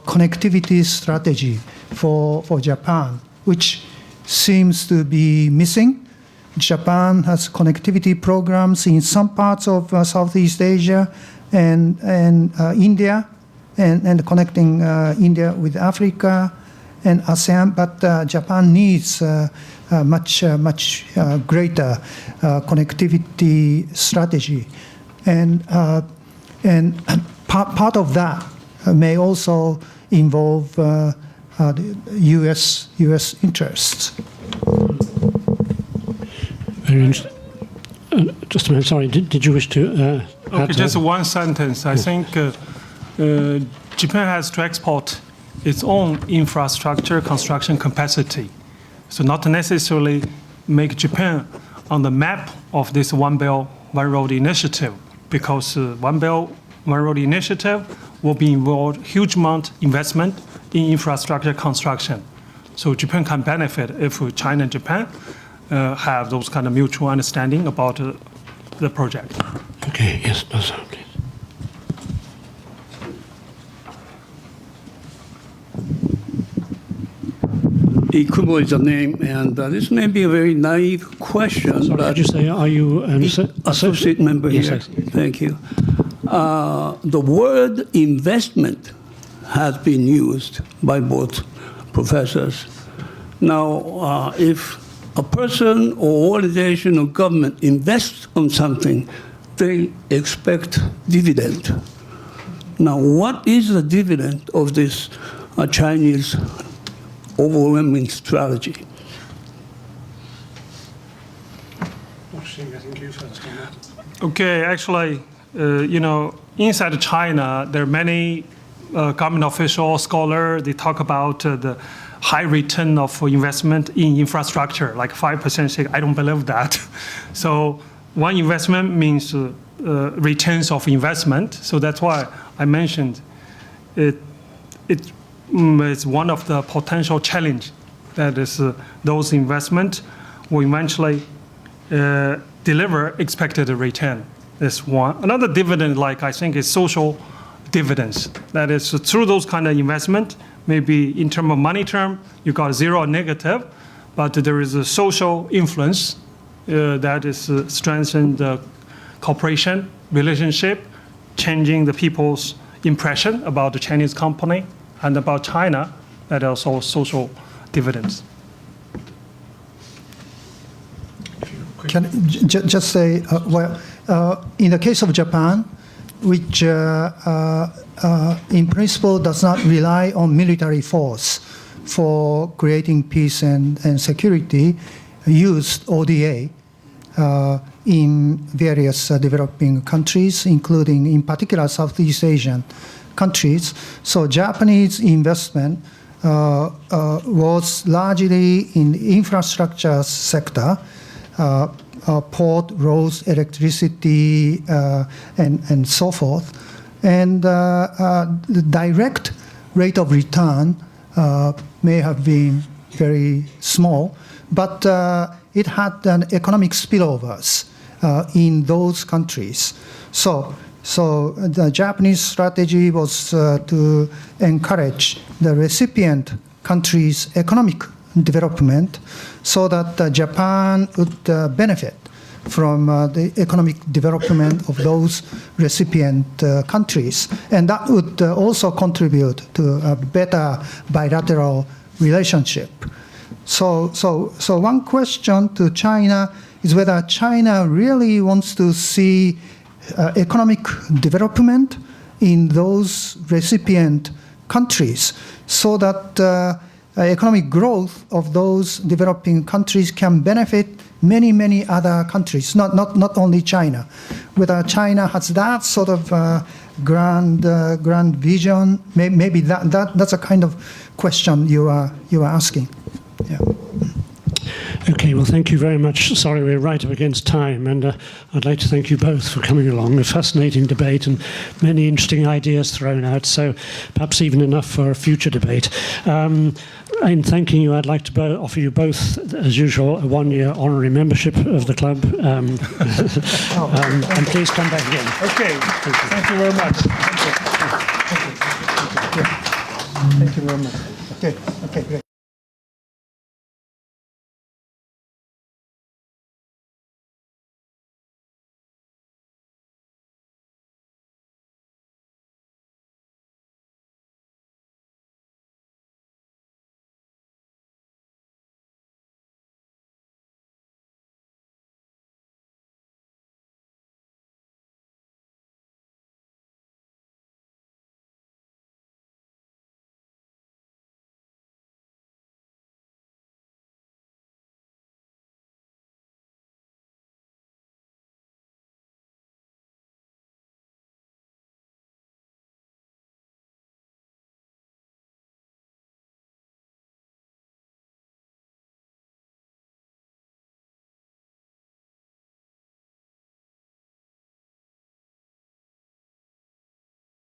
connectivity strategy for Japan, which seems to be missing. Japan has connectivity programs in some parts of Southeast Asia and India, and connecting India with Africa and ASEAN, but Japan needs much greater connectivity strategy, and part of that may also involve the U.S. interests. Very interesting. Just a minute, sorry, did you wish to Okay, just one sentence. I think Japan has to export its own infrastructure construction capacity. So not necessarily make Japan on the map of this One Belt, One Road initiative, because One Belt, One Road initiative will be involved huge amount investment in infrastructure construction. So Japan can benefit if China and Japan have those kind of mutual understanding about the project. Okay, yes, Masahiro, please. Ikubo is the name, and this may be a very naive question. Sorry, but did you say, are you an associate member yes, here? Thank you. The word investment has been used by both professors. Now, if a person or organization or government invests on something, they expect dividend. Now, what is the dividend of this Chinese overwhelming strategy? Xing, I think you first on that. Okay, actually, inside China, there are many government officials, scholars, they talk about the high return of investment in infrastructure, like 5%. I don't believe that. So one investment means returns of investment. So that's why I mentioned is one of the potential challenge. That is, those investment will eventually deliver expected return. That's one. Another dividend, like I think, is social dividends. That is, through those kind of investment, maybe in terms of money term, you got zero or negative, but there is a social influence that is strengthen the cooperation relationship, changing the people's impression about the Chinese company and about China, that also social dividends. Can just say, in the case of Japan, which in principle does not rely on military force for creating peace and security, used ODA in various developing countries, including in particular Southeast Asian countries. So Japanese investment was largely in the infrastructure sector, port, roads, electricity, and so forth. And the direct rate of return may have been very small, but it had an economic spillovers in those countries. So the Japanese strategy was to encourage the recipient country's economic development so that Japan would benefit from the economic development of those recipient countries. And that would also contribute to a better bilateral relationship. So one question to China is whether China really wants to see economic development in those recipient countries so that economic growth of those developing countries can benefit many, many other countries, not only China. Whether China has that sort of grand vision, maybe that's a kind of question you are asking. Yeah. Okay, well, thank you very much. Sorry, we're right up against time, and I'd like to thank you both for coming along. A fascinating debate and many interesting ideas thrown out, so perhaps even enough for a future debate. In thanking you, I'd like to offer you both, as usual, a one-year honorary membership of the club. And please come back again. Okay, thank you very much. Thank you very much. Okay, great.